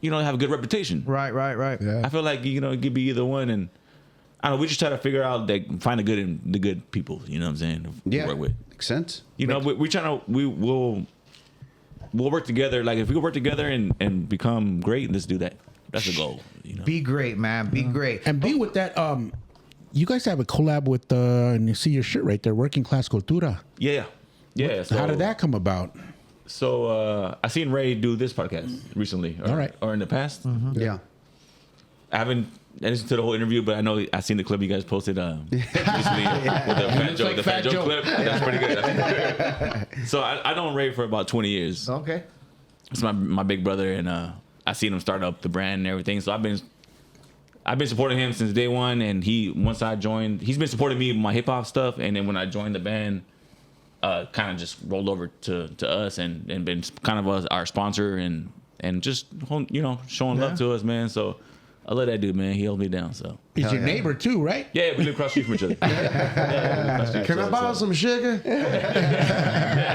have a good reputation. Right. Yeah. I feel like, it could be either one. And I don't know, we just try to figure out, find the good people, you know what I'm saying? To work with. Makes sense. We'll work together. Like, if we work together and become great, let's do that. That's the goal. Be great, man. Be great. And be with that. You guys have a collab with, and you see your shirt right there, Working Class Cultura. Yeah. So, how did that come about? So I seen Ray do this podcast recently, or in the past. Mm-hmm. Yeah. I haven't listened to the whole interview, but I seen the clip you guys posted recently with the Fat Joe clip. That's pretty good. So I known Ray for about 20 years. Okay. It's my big brother, and I seen him start up the brand and everything. So I've I've been supporting him since day one, and once I joined, he's been supporting me with my hip hop stuff, and then when I joined the band, kind of just rolled over to us and been kind of our sponsor and just showing love to us, man. So I love that dude, man. He held me down. So he's your neighbor too, right? Yeah, we live across the street from each other. Can I borrow some sugar?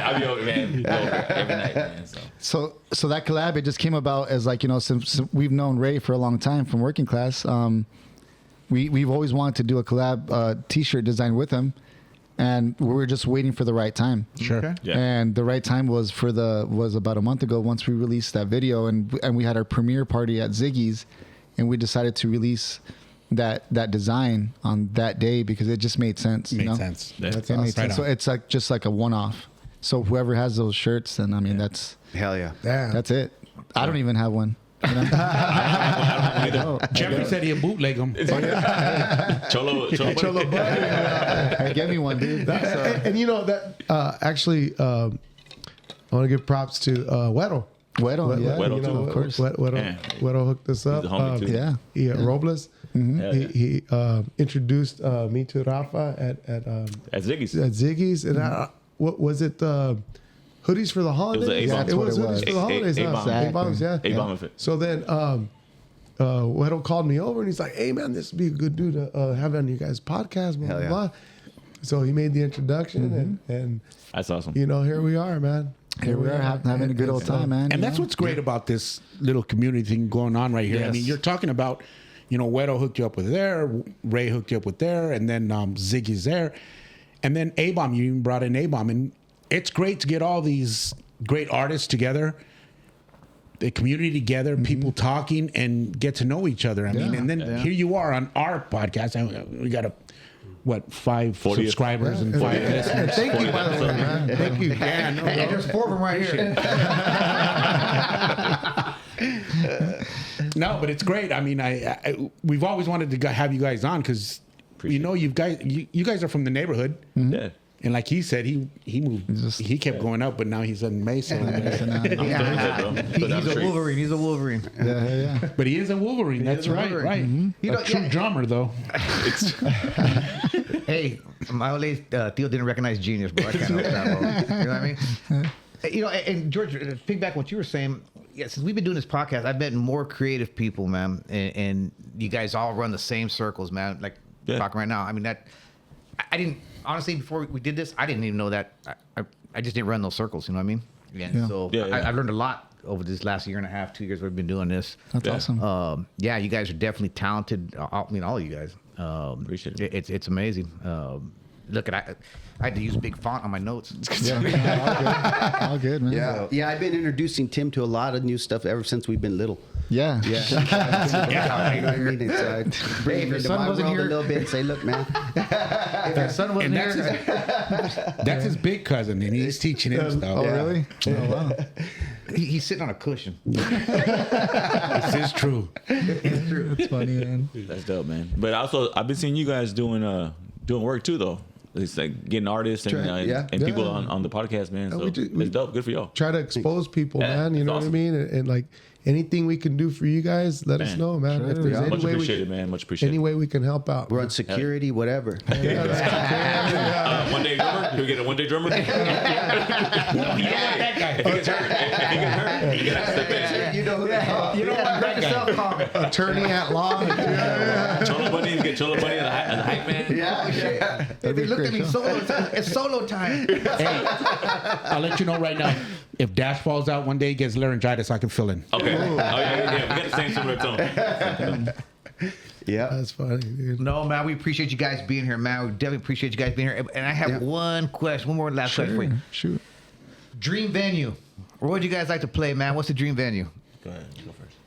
I'll be over, man. Every night, man. So that collab, it just came about as like, since we've known Ray for a long time from Working Class. We've always wanted to do a collab T-shirt design with him, and we were just waiting for the right time. Sure. Okay. Yeah. And the right time was about a month ago once we released that video, and we had our premiere party at Ziggy's, and we decided to release that design on that day because it just made sense. Made sense. Yeah. That's It made awesome. sense. So it's like just like a one-off. So whoever has those shirts, then I mean that's Hell yeah. Damn. that's it. I don't even have one. Jeffrey said he'd bootleg them. Cholo. Hey, get me one, dude. And you know that actually, I want to give props to Weddle. Weddle, yeah, Weddle, you know, too, of course. Weddle hooked us up. He's a homie, too. Yeah. He Robles. Yeah. He introduced me to Rafa at Ziggy's. Ziggy's, and what was it? Hoodies for the holidays. A-bomb. It was That's hoodies for the holidays. A-bomb. Huh? A-bombs, yeah. A-bomb effect. So then, Weddle called me over and he's like, "Hey man, this would be a good dude to have on your guys' podcast." Blah, Hell yeah. blah. So he made the introduction, and That's awesome. here we are, man. Here we are having a good old time, man. And that's what's great about this little community thing going on right here. I Yes. mean, you're talking about, Weddle hooked you up with there, Ray hooked you up with there, and then Ziggy's there. And then A-Bomb, you even brought in A-Bomb. And it's great to get all these great artists together, the community together, people talking and get to know each other. I mean, and then here you are on our podcast. And we got 5 40 subscribers and 5 listeners. Thank you, by the way, man. Thank you. Yeah, no, And there's 4 of them right here. No, but it's great. I mean, we've always wanted to have you guys on because you guys are from the neighborhood. Yeah. And like he said, he moved. He kept going up, but now he's in Mesa. He's a Wolverine. He's a Wolverine. yeah. But he is a Wolverine. That's a right. Wolverine. Right. Mm-hmm. A true drummer, though. Hey, my old lady Theo didn't recognize genius, bro. I can't help that, bro. You know what I mean? And George, to piggyback what you were saying, since we've been doing this podcast, I've met more creative people, man, and you guys all run the same circles, man. Like talking right now. I mean, I didn't honestly before we did this, I didn't even know that. I just didn't run those circles. You know what I mean? Yeah. So I learned a lot over this last year and a half, 2 years we've been doing this. That's awesome. You guys are definitely talented. I mean, all of you guys. Appreciate it. It's amazing. Look at I had to use big font on my notes. All good, man. Yeah, I've been introducing Tim to a lot of new stuff ever since we've been little. Yeah. You know what I mean? It's, bring him into my world a little bit and say, look, man. If your son wasn't And here, that's his big cousin, and he's teaching him stuff. Oh, really? Oh, wow. he's sitting on a cushion. This is true. It's true. It's funny, man. That's dope, man. But also, I've been seeing you guys doing work too, though. It's like getting artists and people on the podcast, man. So it's dope. Good for y'all. Try to expose people, Yeah, man. You know awesome. what I mean? And like anything we can do for you guys, let us know, man. If there's Much appreciated, man. Much appreciated. any way we can help out. We're on security, whatever. One day drummer? Can we get a one day drummer? No, you don't want that guy. If he gets hurt, you gotta step in. You know who that is. You don't want that guy. Attorney at law. Cholo Bunny, get Cholo Bunny and the hype man. Yeah. If they looked at me solo time, it's solo time. Hey, I'll let you know right now. If Dash falls out one day, he gets laryngitis, I can fill in. Okay. Oh yeah. We got the same similar tone. Yeah. That's funny, dude. No, man, we appreciate you guys being here, man. We definitely appreciate you guys being here. And I have one more last question for you. Shoot. Dream venue. Where would you guys like to play, man? What's the dream venue? Go ahead. Go first.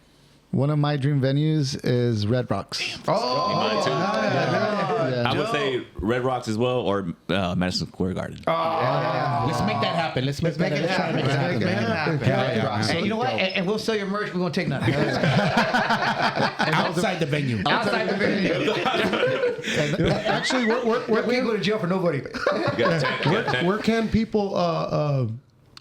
One of my dream venues is Red Rocks. Mine too. Yeah. I would say Red Rocks as well, or Madison Square Garden. Let's make that happen. Let's make that happen. Let's make it happen. Yeah. And you know what? And we'll sell your merch. We're going to take nothing. Outside the venue. Outside the venue. Actually, We ain't go to jail for nobody. where can people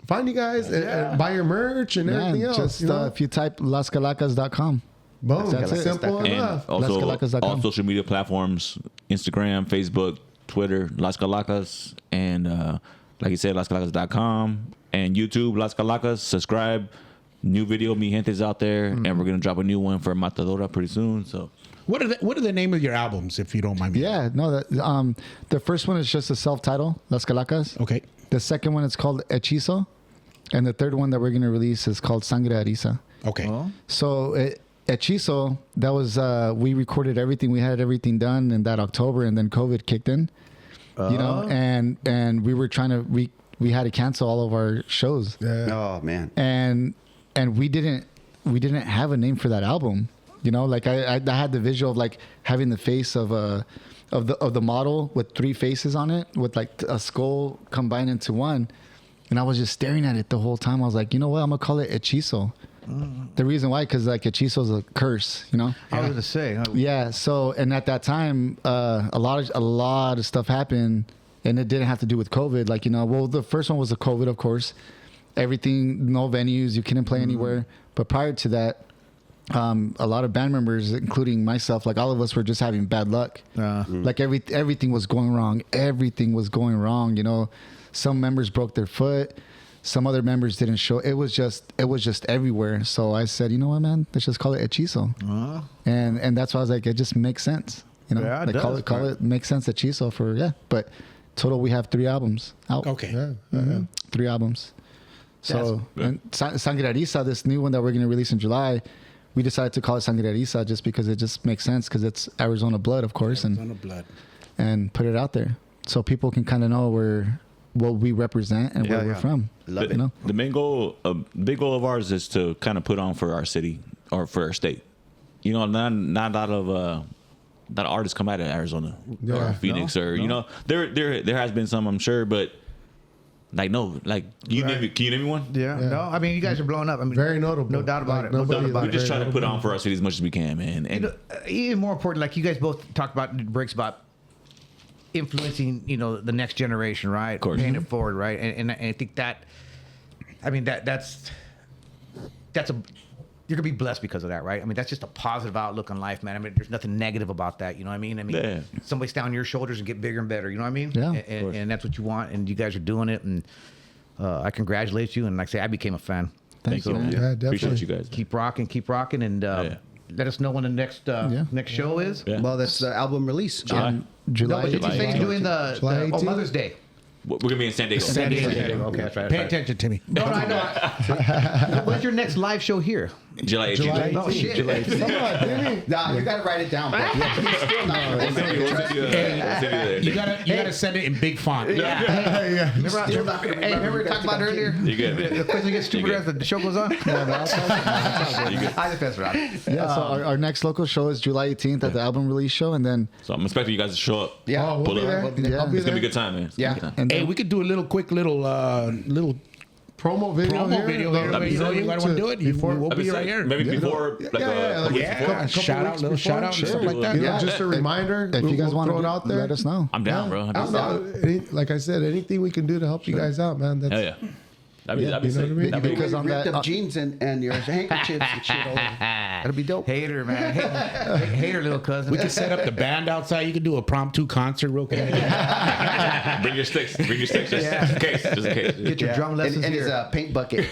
find you guys and buy your merch and everything else? Just you know? if you type lascalakas.com. Boom. That's it. Simple And enough. also lascalakas.com. all social media platforms: Instagram, Facebook, Twitter, Las Calakas, and like you said, lascalakas.com and YouTube, Las Calakas. Subscribe. New video, Mi Gente's out there, and we're gonna drop a new one for Matadora pretty soon. So, What are the name of your albums, if you don't mind me? Yeah, no, the first one is just a self-title, Las Calakas. Okay. The second one is called Hechizo, and the third one that we're gonna release is called Sangre Ariza. Okay. So Hechizo, that was we recorded everything, we had everything done in that October, and then COVID kicked in, you know, and we were trying to we had to cancel all of our shows, Oh man. and we didn't have a name for that album. You know, like I had the visual of like having the face of the model with three faces on it, with like a skull combined into one, and I was just staring at it the whole time. I was like, you know what, I'm gonna call it Hechizo. The reason why, because like Hechizo is a curse, you know. I was gonna say. Yeah. So, and at that time, a lot of stuff happened, and it didn't have to do with COVID. Like, you know, well, the first one was the COVID, of course. Everything, no venues, you couldn't play anywhere. But prior to that, a lot of band members, including myself, like all of us, were just having bad luck. Like everything was going wrong. Everything was going wrong. You know, some members broke their foot. Some other members didn't show. It was just everywhere. So I said, you know what, man, let's just call it Hechizo. And that's why I was like, it just makes sense. You know, Yeah, it like does, call it makes sense Hechizo for But total, we have 3 albums out. Okay. 3 albums. So and Sangre Ariza, this new one that we're going to release in July, we decided to call it Sangre Ariza just because it just makes sense, because it's Arizona blood, of course, Arizona blood. and put it out there so people can kind of know what we represent and where we're from. Love You know, the main goal, big goal of ours is to kind of put on for our city or for our state. You know, not a lot of artists come out of Arizona or Phoenix you know, there has been some, I'm sure, but like can you name me one? Yeah. No, I mean, you guys are blowing up. I mean, Very notable. No doubt about Like, it. No nobody- doubt about We it. just try to put notable. on for our city as much as we can, man. And You know, even more important, like you guys both talked about breaks about influencing, you know, the next generation, right? Of course. Paying it forward, right? And I think that, I mean, that's you're gonna be blessed because of that, right? I mean, that's just a positive outlook on life, man. I mean, there's nothing negative about that. You know what I mean? I mean, Yeah. somebody stay on your shoulders and get bigger and better. You know what I mean? Yeah, And that's what you want, and you guys are doing it. And I congratulate you. And like I say, I became a fan. thank you, man. Yeah, definitely. Appreciate you guys. Keep rocking, and let us know when the next show is. Yeah. Well, that's the album release. July. No, July. but did you say you're doing the July 18th? Mother's Day? We're gonna be in San Diego. San Diego. Okay, that's right. Pay attention, Timmy. No, I know. When's your next live show here? July 18th. July Oh, shit. Nah, you got to write it down. But he's still not. We'll send you there. You gotta send it in big font. Remember, Still not gonna hey, remember we were talking about earlier? You good, man. The question gets stupider You as good. the show goes on. You good. I just mess around. Yeah, so our next local show is July 18th at the album release show, and then So I'm expecting you guys to show up. Yeah. Oh, we'll Pull be up. there. We'll be there. Yeah. I'll be It's gonna be a there. good time, man. It's Yeah. a good time. and Hey, then, we could do a quick little Promo video promo here. video here. That'd be You know, you great gotta want to do it. before- We'll I'd be be right saying, here. maybe Yeah. before, like Yeah, a like, week yeah. before. couple Shout out, weeks little before. shout out, Sure. stuff like that. You know, Yeah. just a reminder. if you guys we'll want throw to it out there. let us know. I'm down, bro. I'm down. Like I said, anything we can do to help you guys out, man. That's Hell yeah. That'd be you know sick. what I mean? That'd be Because cool. on ripped that- up jeans and your handkerchiefs and shit over. That'd be dope. Hater, man. Hater, little cousin. We could set up the band outside. You could do a promptu concert real quick. Bring your sticks. Just in case. Just in case. Get your drum lessons And his here. paint bucket.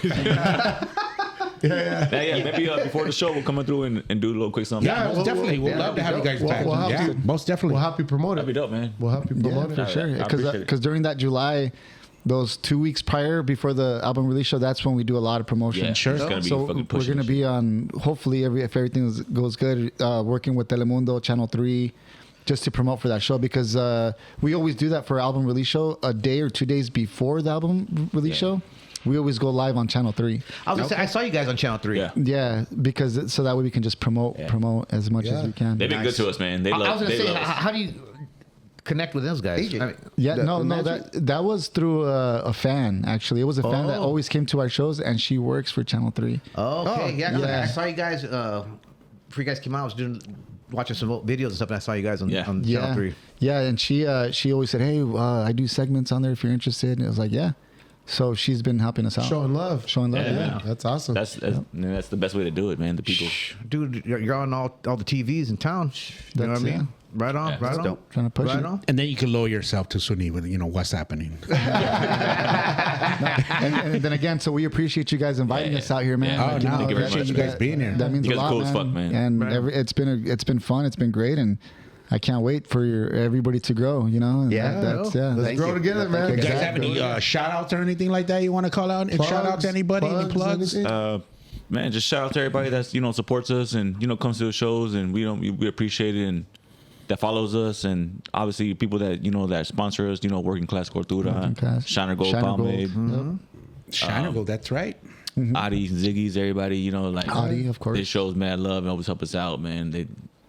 Yeah, maybe before the show we'll come through and do a little quick something. Yeah, most definitely. We'd yeah, love to have you that'd guys be back. dope. We'll have Yeah, to- most definitely. We'll help you promote That'd be it. dope, man. We'll help you promote For it. sure, I appreciate it. because during that July, those 2 weeks prior before the album release show, that's when we do a lot of promotion. Yeah, sure. It's gonna be So fucking we're pushing gonna this be on, hopefully, if everything goes good, working with Telemundo, Channel 3, just to promote for that show, because we always do that for album release show a day or 2 days before the album release show. We always go live on Channel 3. I was gonna say, I saw you guys on Channel 3. Yeah. Yeah, because so that way we can just promote as much as we can. They've been good to us, man. They I was love gonna say, us. how do you connect with those guys? AJ. I mean, Yeah, The no, manager? that was through a fan, actually. It was a fan that Oh. always came to our shows, and she works for Channel 3. okay, yeah, 'cause yeah. I saw you guys. Before you guys came out, I was watching some videos and stuff, and I saw you guys on Channel Yeah, 3. yeah, and she always said, "Hey, I do segments on there if you're interested." And I was like, "Yeah." So she's been helping us out. Showing love. Yeah. That's awesome. That's the best way to do it, man. The people. Dude, you're on all the TVs in town. You know what I mean? Yeah. Right on, right on. Trying to push Right it. on. And then you can lower yourself to SeunevA, what's happening. And then again, so we appreciate you guys inviting us out here, man. Yeah. Oh, no, Thank you very appreciate much, you guys man. being here. That means You a guys lot, are cool as man. fuck, man. And Right. it's been fun. It's been great, and I can't wait for everybody to grow. And Yeah. that's Let's Thank grow you. together, man. You guys have any shout outs or anything like that you want to call out? And shout out to anybody? Any plugs? anything? Man, just shout out to everybody that's supports us and comes to the shows, and we appreciate it, and that follows us, and obviously people that that sponsor us. Working Class Cultura, Class. Shiner Gold, Shiner Gold. Pomade, Shiner Gold, that's right. Adi, Ziggy's, everybody. Adi, of course. They shows mad love and always help us out, man.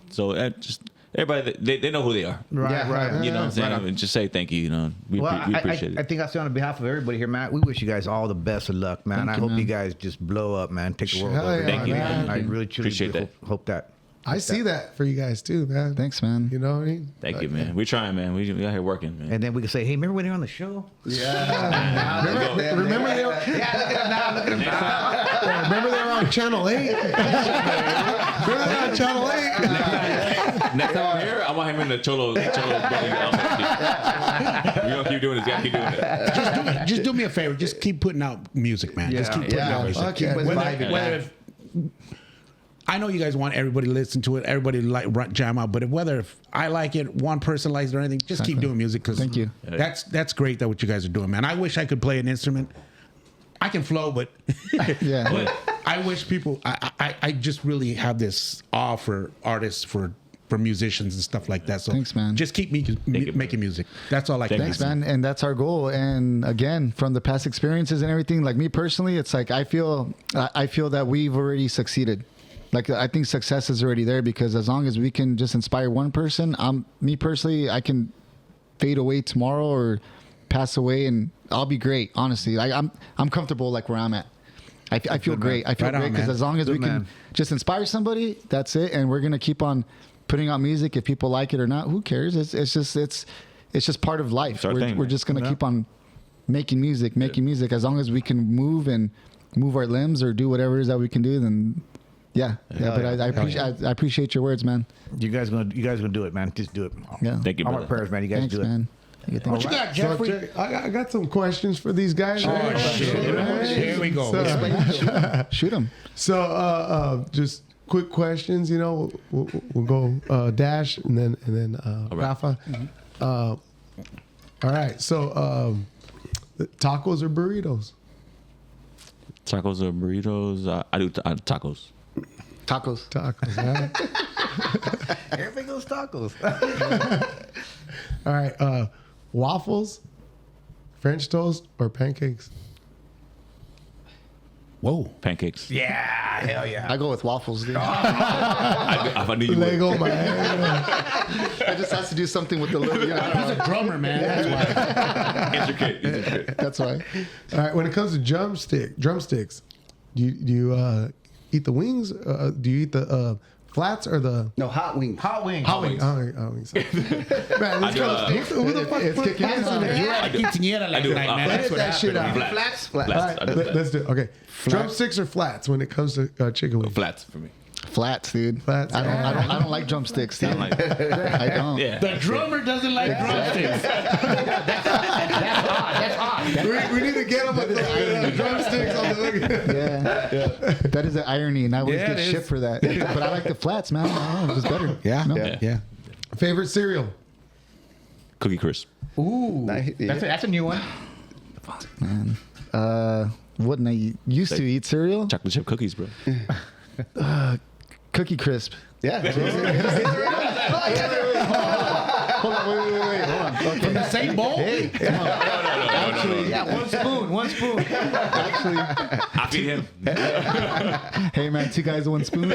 Just everybody, they know who they are. Right, right. You know what I'm saying? Right on. I mean, just say thank you. We appreciate I it. think I say on behalf of everybody here, Matt, we wish you guys all the best of luck, man. I hope you guys just blow up, man. Take the world Hell over. yeah, Thank you, man. I really truly Appreciate that. hope that. I see that for you guys too, man. Thanks, man. You know what I mean? Thank you, man. We're trying, man. We out here working, man. And then we can say, hey, remember when they were on the show? Remember they were, Yeah, look at him now. Look at him now. remember they were on Channel 8? Remember they were on Channel 8? Next time I'm here, I want him in the Cholo buddy outfit. We're gonna keep doing this. Gotta keep doing it. Just do me a favor. Just keep putting out music, man. Just keep putting out music. Okay. Keep us Whether vibing, man. if, I know you guys want everybody to listen to it, everybody to jam out, but whether if I like it, one person likes it or anything, just keep doing music because Thank you. That's great that what you guys are doing, man. I wish I could play an instrument. I can flow, but Yeah. but I wish people. I just really have this awe for artists, for musicians and stuff like that. So Thanks, man. Just keep making music. That's all I can. Thanks, man. And that's our goal. And again, from the past experiences and everything, like me personally, it's like I feel that we've already succeeded. Like I think success is already there because as long as we can just inspire one person, me personally, I can fade away tomorrow or pass away and I'll be great. Honestly, like I'm comfortable like where I'm at. I feel great. I feel Right on, great because man. as long as we can man. just inspire somebody, that's it. And we're gonna keep on putting out music. If people like it or not, who cares? It's just part of life. It's our thing, We're man. just gonna keep on making music. As long as we can move our limbs or do whatever it is that we can do, then yeah. But I appreciate your words, man. You guys gonna do it, man. Just do it. Yeah. Thank you, All my brother. prayers, man. You guys Thanks, do it. man. Yeah, What you got, Jeffrey? So, I got some questions for these guys. Here we go. Shoot him. So, just quick questions. We'll go Dash and then Rafa. All right. So, tacos or burritos? Tacos or burritos? I do tacos. Tacos. Tacos. Yeah. Everybody goes tacos. All right. Waffles, French toast, or pancakes? Whoa. Pancakes. Yeah, hell yeah. I go with waffles, dude. I knew you would. Lego my head. I just has to do something with the little. He's a drummer, man. That's why. Intricate. That's why. All right. When it comes to drumsticks, do you eat the wings? Do you eat the flats or the No, hot wings. Hot wings. hot wings? Hot wings. Man, who the fuck It's put kicking flats in. in there? You had a quinceañera last do. night, man. Edit That's what that shit happened. out. Flats? All Flats. right, let's do it. Okay. Drumsticks or flats when it comes to chicken wings? Flats for me. Flats, dude. Flats. I don't like drumsticks, dude. I don't. Yeah. The drummer doesn't like drumsticks. That's odd. We need to get them with the drumsticks on the Yeah. That is the irony, and I always Yeah, get it shit is. for that. But I like the flats, man. I don't know, it's better. Yeah. No. Yeah. favorite cereal. Cookie Crisp. Ooh. Yeah. That's a new one. Wouldn't I used to eat cereal? Chocolate chip cookies, bro. Cookie Crisp. Yeah. Hold on, wait. Hold on. From Okay. the same bowl? Actually, Yeah, one spoon. actually, I feed him. hey man, 2 guys, 1 spoon.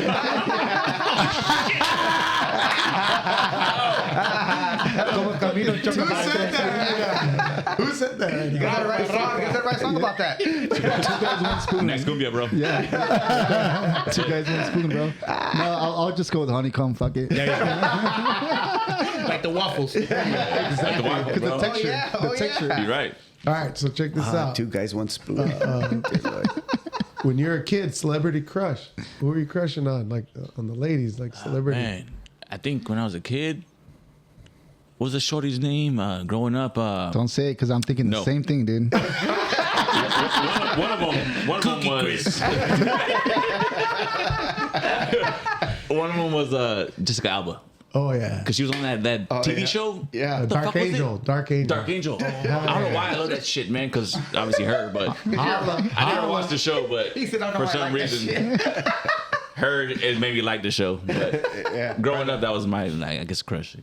Who said that? You gotta write a song. You gotta write a song about that. 2 guys, 1 spoon. Next cumbia, bro. Yeah. 2 guys, 1 spoon, bro. No, I'll just go with honeycomb. Fuck it. Yeah. like the waffles. Exactly. The texture. Oh, yeah. You're right. All right, so check this out. 2 guys, 1 spoon. When you're a kid, celebrity crush. Who were you crushing on? Like on the ladies, like celebrity. Man, I think when I was a kid, what was the shorty's name? Growing up, Don't say it because I'm thinking No. the same thing, dude. one of them was one of them was Jessica Alba, Oh yeah. because she was on that TV show. Yeah. What the fuck Dark was it? Angel. Dark Angel. Dark Angel. I don't know why I love that shit, man. Because obviously her, but I never watched the show. But said, "I don't know for why I some like that reason, her it made me like the show. But growing up, that was my I guess crush.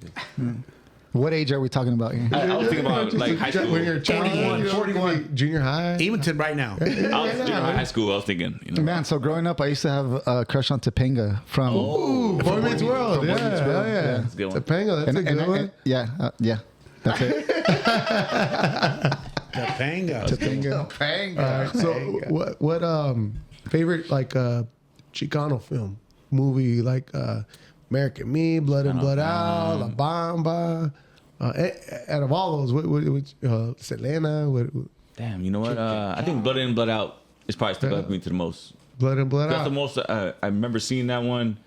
What age are we talking about here? I was thinking about like high school. When you're a child, 41, you know, 41. junior high. Even to right now. I was junior high school. I was thinking, Man, so growing up, I used to have a crush on Topanga from. Ooh, Boy Meets World. Boy Yeah, Meets World, yeah. That's a good one. Topanga, that's a good one. Yeah, that's it. Topanga. All right, so what favorite like Chicano film movie like American Me, Blood and Blood Out, La Bamba. Out of all those, which Selena, Damn, you know what? I think Blood In, Blood Out is probably stuck out to me to the most. Blood and Blood That's Out. the most. I remember seeing that one,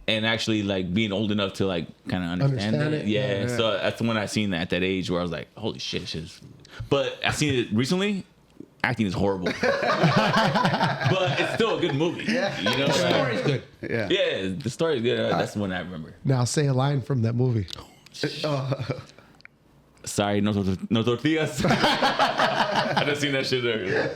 and actually like being old enough to like kind of understand it. Yeah, so that's the one I seen at that age where I was like, holy shit, shit's. But I seen it recently. Acting is horrible, but it's still a good movie. Yeah, you know, The story's good. yeah, the story is good. That's the one I remember. Now say a line from that movie. Sorry, no tortillas. I done seen that shit there.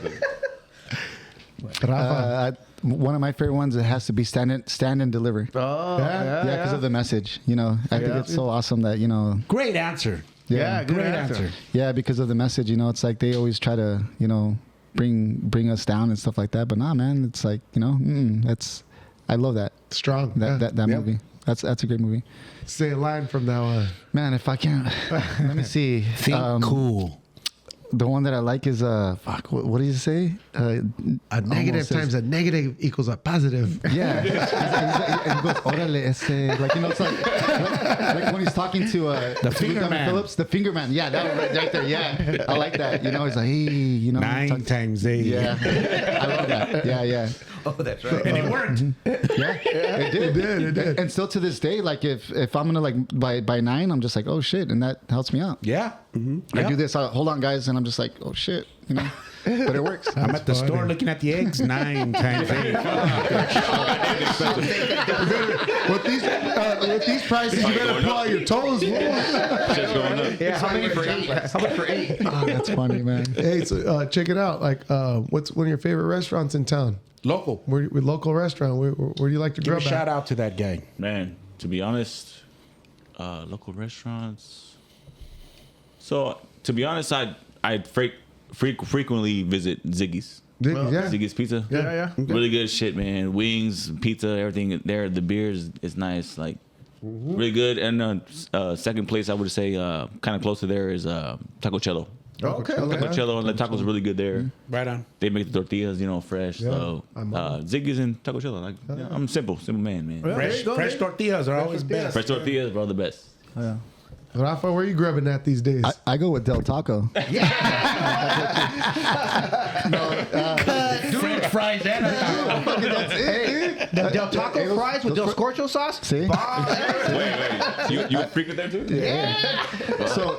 Rafa. One of my favorite ones, it has to be Stand and Deliver. Oh, Yeah. Yeah, because of the message. You know, I think it's so awesome that, you know. Great answer. Yeah, good Great answer. answer. Yeah, because of the message. You know, it's like they always try to, you know, bring us down and stuff like that. But nah, man, it's like, you know, I love that Strong. that movie. That's a great movie. Say a line from that one. Man, if I can't, let me see. Think cool. The one that I like is fuck. What did you say? A negative times a negative equals a positive. Yeah. And he goes, "Órale, ese." Like, you know, it's like when he's talking to The finger Lieutenant man. Phillips, the finger man. Yeah, that one right there. Yeah, I like that. You know, he's like, hey, you know, 9 times 8. Yeah, I love that. Yeah. Oh, that's right. And it worked. Yeah, it did. And still to this day, like if I'm gonna like by 9, I'm just like, oh shit, and that helps me out. Yeah. I do this. Hold on, guys, and I'm just like, oh shit, you know. But it works. I'm at the store looking at the eggs 9 times 8. With these prices, you better pull out your toes. Shit's going up. Yeah, how many for 8? How much for 8? Oh, that's funny, man. Hey, so check it out. Like, what's one of your favorite restaurants in town? Local. With local restaurant, where do you like to Give a grub at? shout out to that guy. Man, to be honest, local restaurants. So to be honest, I frequently visit Ziggy's. Yeah. Ziggy's Pizza. Yeah. Really good shit, man. Wings, pizza, everything there. The beer is nice, like really good. And second place I would say, kind of close to there is Taco Cello. Okay. Taco Cello, and the tacos are really good there. Right on. They make the tortillas, you know, fresh. Yeah, So Ziggy's and Taco Cello. Like, I'm simple man, man. Fresh tortillas are always best. Fresh tortillas, bro, the best. Rafa, where are you grubbing at these days? I go with Del Taco. French fries and a taco. Hey, Del Taco fries with Del Scorcho sauce? See? Wait. You frequent there too? Yeah. So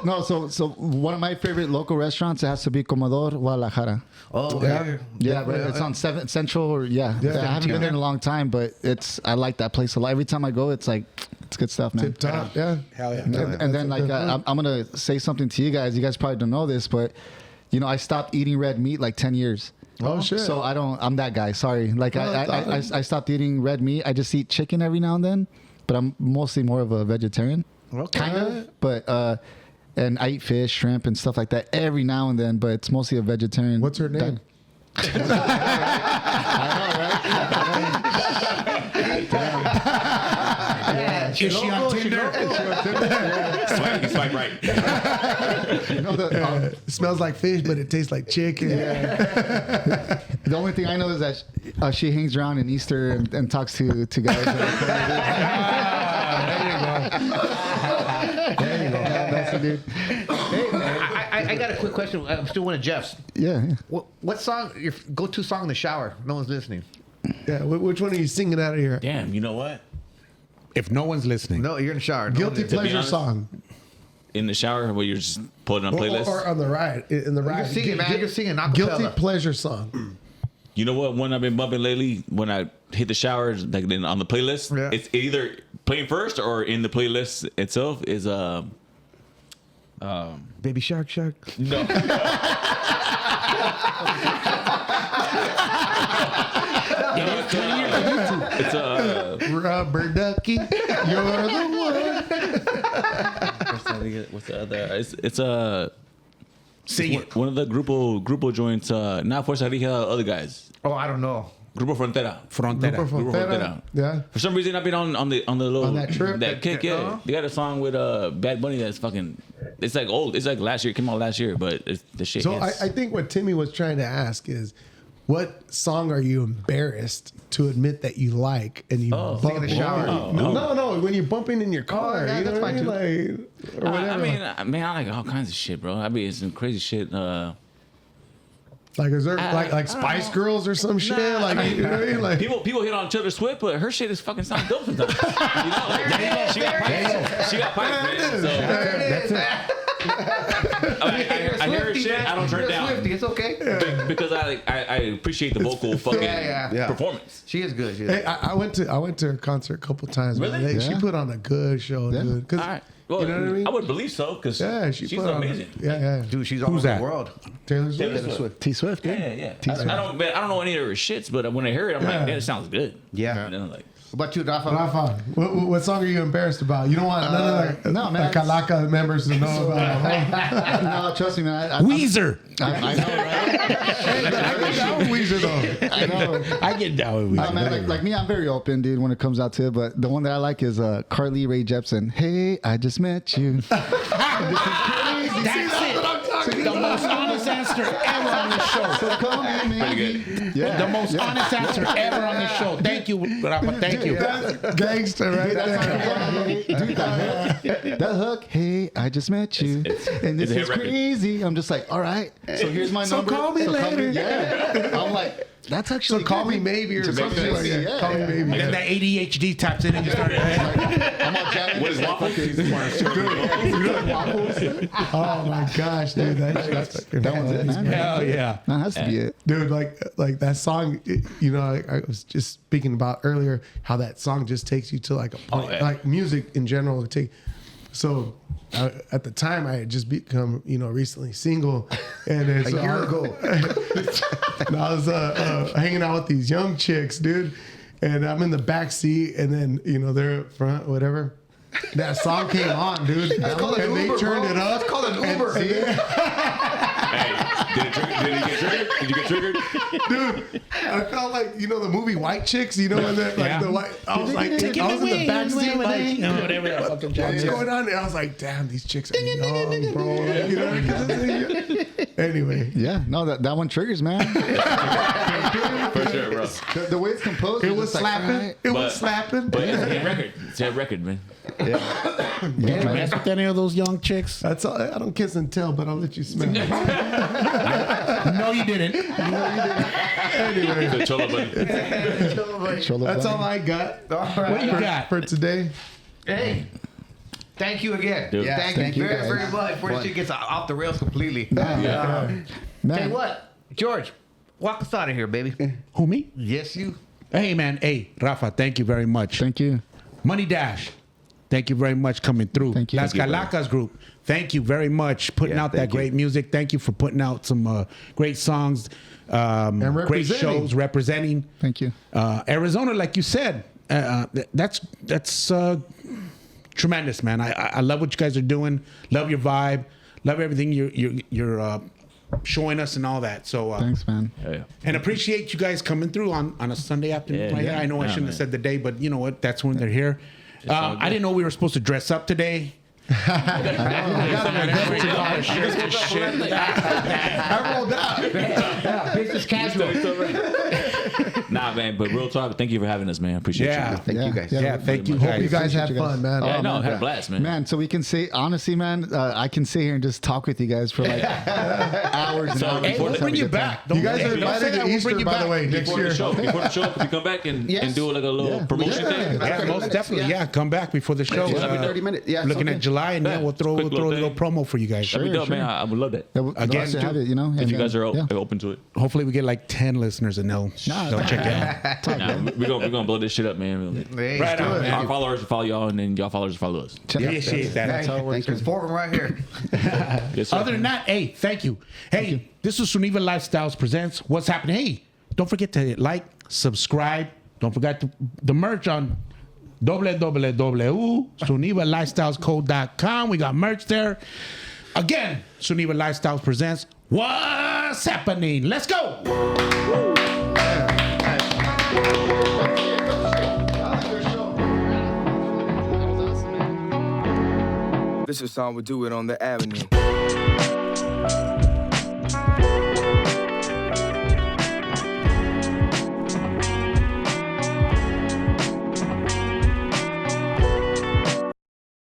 one of my favorite local restaurants, it has to be Comodoro Guadalajara. Oh, Yeah, but it's on 7th Central. Or I haven't been there in a long time, but I like that place a lot. Every time I go, it's like it's good stuff, man. Tip top, yeah. Hell yeah. And then like I'm gonna say something to you guys. You guys probably don't know this, but you know I stopped eating red meat like 10 years. Oh shit. So I'm that guy. Sorry. Like I stopped eating red meat. I just eat chicken every now and then, but I'm mostly more of a vegetarian. Okay. Kind of. But and I eat fish, shrimp, and stuff like that every now and then. But it's mostly a vegetarian. What's her name? Is she on Tinder? Swipe right. You know, Smells like fish, but it tastes like chicken. the only thing I know is that she hangs around in Easter and talks to guys. That's it, dude. Hey, I got a quick question. I'm still one of Jeff's. Yeah. What song? Your go-to song in the shower? No one's listening. Yeah, which one are you singing out of here? Damn, you know what? If no one's listening. No, you're in the shower. Guilty pleasure honest, song. In the shower where you're just putting on a playlist? Or on the ride. In the ride. You're singing, man. You're singing acapella. Guilty pleasure song. You know what one I've been bumping lately when I hit the shower, like then on the playlist? Yeah. It's either playing first or in the playlist itself is Baby Shark. no. It's Rubber ducky, you're the what's the other? It's Sing it. one of the grupo joints. Not Fuerza Rija, other guys. Oh, I don't know. Grupo Frontera. Frontera. Grupo Frontera. Yeah. For some reason, I've been on the little On that trip? that kick. Yeah, they got a song with Bad Bunny that's fucking. It's like old. It's like last year. It came out last year, but it's the shit. So hits. I think what Timmy was trying to ask is, what song are you embarrassed to admit that you like and you bump Sing in the shower. No, when you're bumping in your car, yeah, you know that's what I fine mean? Like, or whatever. I mean, man, I like all kinds of shit, bro. I mean, it's some crazy shit. Like, is there like Spice Girls or some shit? Like, you know what I mean? Like, People hit on Taylor Swift, but her shit is fucking sound dope sometimes. You know, like, she got pipes, man. So That's it. I hear her shit. I don't turn it down. Swiftie, it's okay. Because I appreciate the vocal fucking Yeah. performance. She is good. hey, I went to her concert a couple times. Man. Really? She put on a good show, dude. 'Cause, All right. Well, you know what I mean? I would believe so because Yeah, she's put on amazing. Yeah. Dude, she's all Who's over that? the world. Taylor Taylor Swift. Swift. T Swift. Yeah. I don't know any of her shits, but when I hear it, I'm like, yeah, it sounds good. Yeah. And then I'm like, What about you, Rafa? Rafa, what song are you embarrassed about? You don't want none of no, man, the Calaka members to know about. No, trust me, man. Weezer. I know, right? I get down with Weezer though. I know. I get down with No, Weezer. man, like me, I'm very open, dude, when it comes out to it. But the one that I like is Carly Rae Jepsen. Hey, I just met you. That's it. The most honest answer ever on the show. So come in, pretty maybe. good. Yeah. The most honest answer ever on the show. Thank you, Rafa. Thank you. That's gangster right there. Dude, that hook, hey, I just met you, and this it's a hit is record. crazy. I'm just like, all right, so here's my number. call me later. Yeah, I'm like, that's actually So call good. me maybe or To make something like sense. that. Yeah, Call me yeah. maybe. Then that ADHD taps in and you start. I'm all jamming. What is waffles? Oh my gosh, dude, that's fucking That one's it, man. Hell yeah. That has to be it. dude, like that song. You know, I was just speaking about earlier how that song just takes you to like a point, yeah. like music in general. Would take. So at the time, I had just become recently single, and it's, A year ago. and I was hanging out with these young chicks, dude, and I'm in the back seat, and then they're up front, whatever. That song came on, dude, It's called an and Uber, they turned bro. it up. It's called an Uber. Hey, did you get triggered? Dude, I felt like the movie White Chicks. You know when they're like the white. I was like, I was in the back seat, like, whatever. what's going on? And I was like, damn, these chicks are young, bro. You know? Anyway, Yeah, no, that one triggers, man. For sure, bro. The way it's composed, it you're was just like, slapping. all right. It was slapping. But it's a hit record. It's a hit record, man. Did you mess with any of those young chicks? That's all. I don't kiss and tell, but I'll let you smell. No, you didn't. Anyway, The Chola Bunny. Cholo that's Bunny. all I got What you got? for today. Hey, thank you again. Dude. Thank Thank you you, very, guys. very much before this shit gets off the rails completely. Man. Tell you what, George, walk us out of here, baby. Who, me? Yes, you. Hey, man. Hey, Rafa, thank you very much. Thank you. Money Dash, thank you very much coming through. Thank you. Las Thank you, Calakas group, thank you very much putting out that thank you. great music. Thank you for putting out some great songs, great representing. shows, representing. Thank you. Arizona, like you said, that's tremendous, man. I love what you guys are doing. Love your vibe. Love everything you're showing us and all that. So Thanks, man. Yeah. and appreciate you guys coming through on a Sunday afternoon. Yeah, Right yeah. here. I know I Yeah, shouldn't man. have said the day, but you know what? That's when they're here. I didn't know we were supposed to dress up today. I rolled out. Yeah, business casual. Nah, man, but real talk, thank you for having us, man. Appreciate Yeah. you. Thank you guys. Yeah, thank you Hope guys. you guys had Appreciate you fun, man. Yeah, no, man, had a blast, man. Man, so we can say honestly, man, I can sit here and just talk with you guys for like hours and So hours. Hey, before we'll the- bring you back. Don't- You guys hey, are don't say invited that, to we'll bring Easter, you by the back. way, next Before year. the show, if you come back and do like a little promotion thing. Yeah, most definitely. Yeah, come back before the show. Just 30 minutes. Yeah, it's looking okay. at July, and then we'll throw Quick a little little thing. promo for you guys. That'd be dope, man. I would love that. Again, Again, have it, you know. If and, you guys are yeah. open to it. Hopefully, we get like 10 listeners, and they'll check it out. Nah, we're gonna blow this shit up, man. Hey, Right on, man. Our followers follow y'all, and then y'all followers follow us. Appreciate that. That's how it works. There's 4 of them right here. Yes, sir. Other than that, hey, thank you. Hey, this is SeunevA Lifestyles presents What's Happening. Hey, don't forget to like, subscribe. Don't forget the merch on www.SeunevALifestylesCode.com. We got merch there. Again, SeunevA Lifestyles presents What's Happening. Let's go. This is how we do it on the avenue.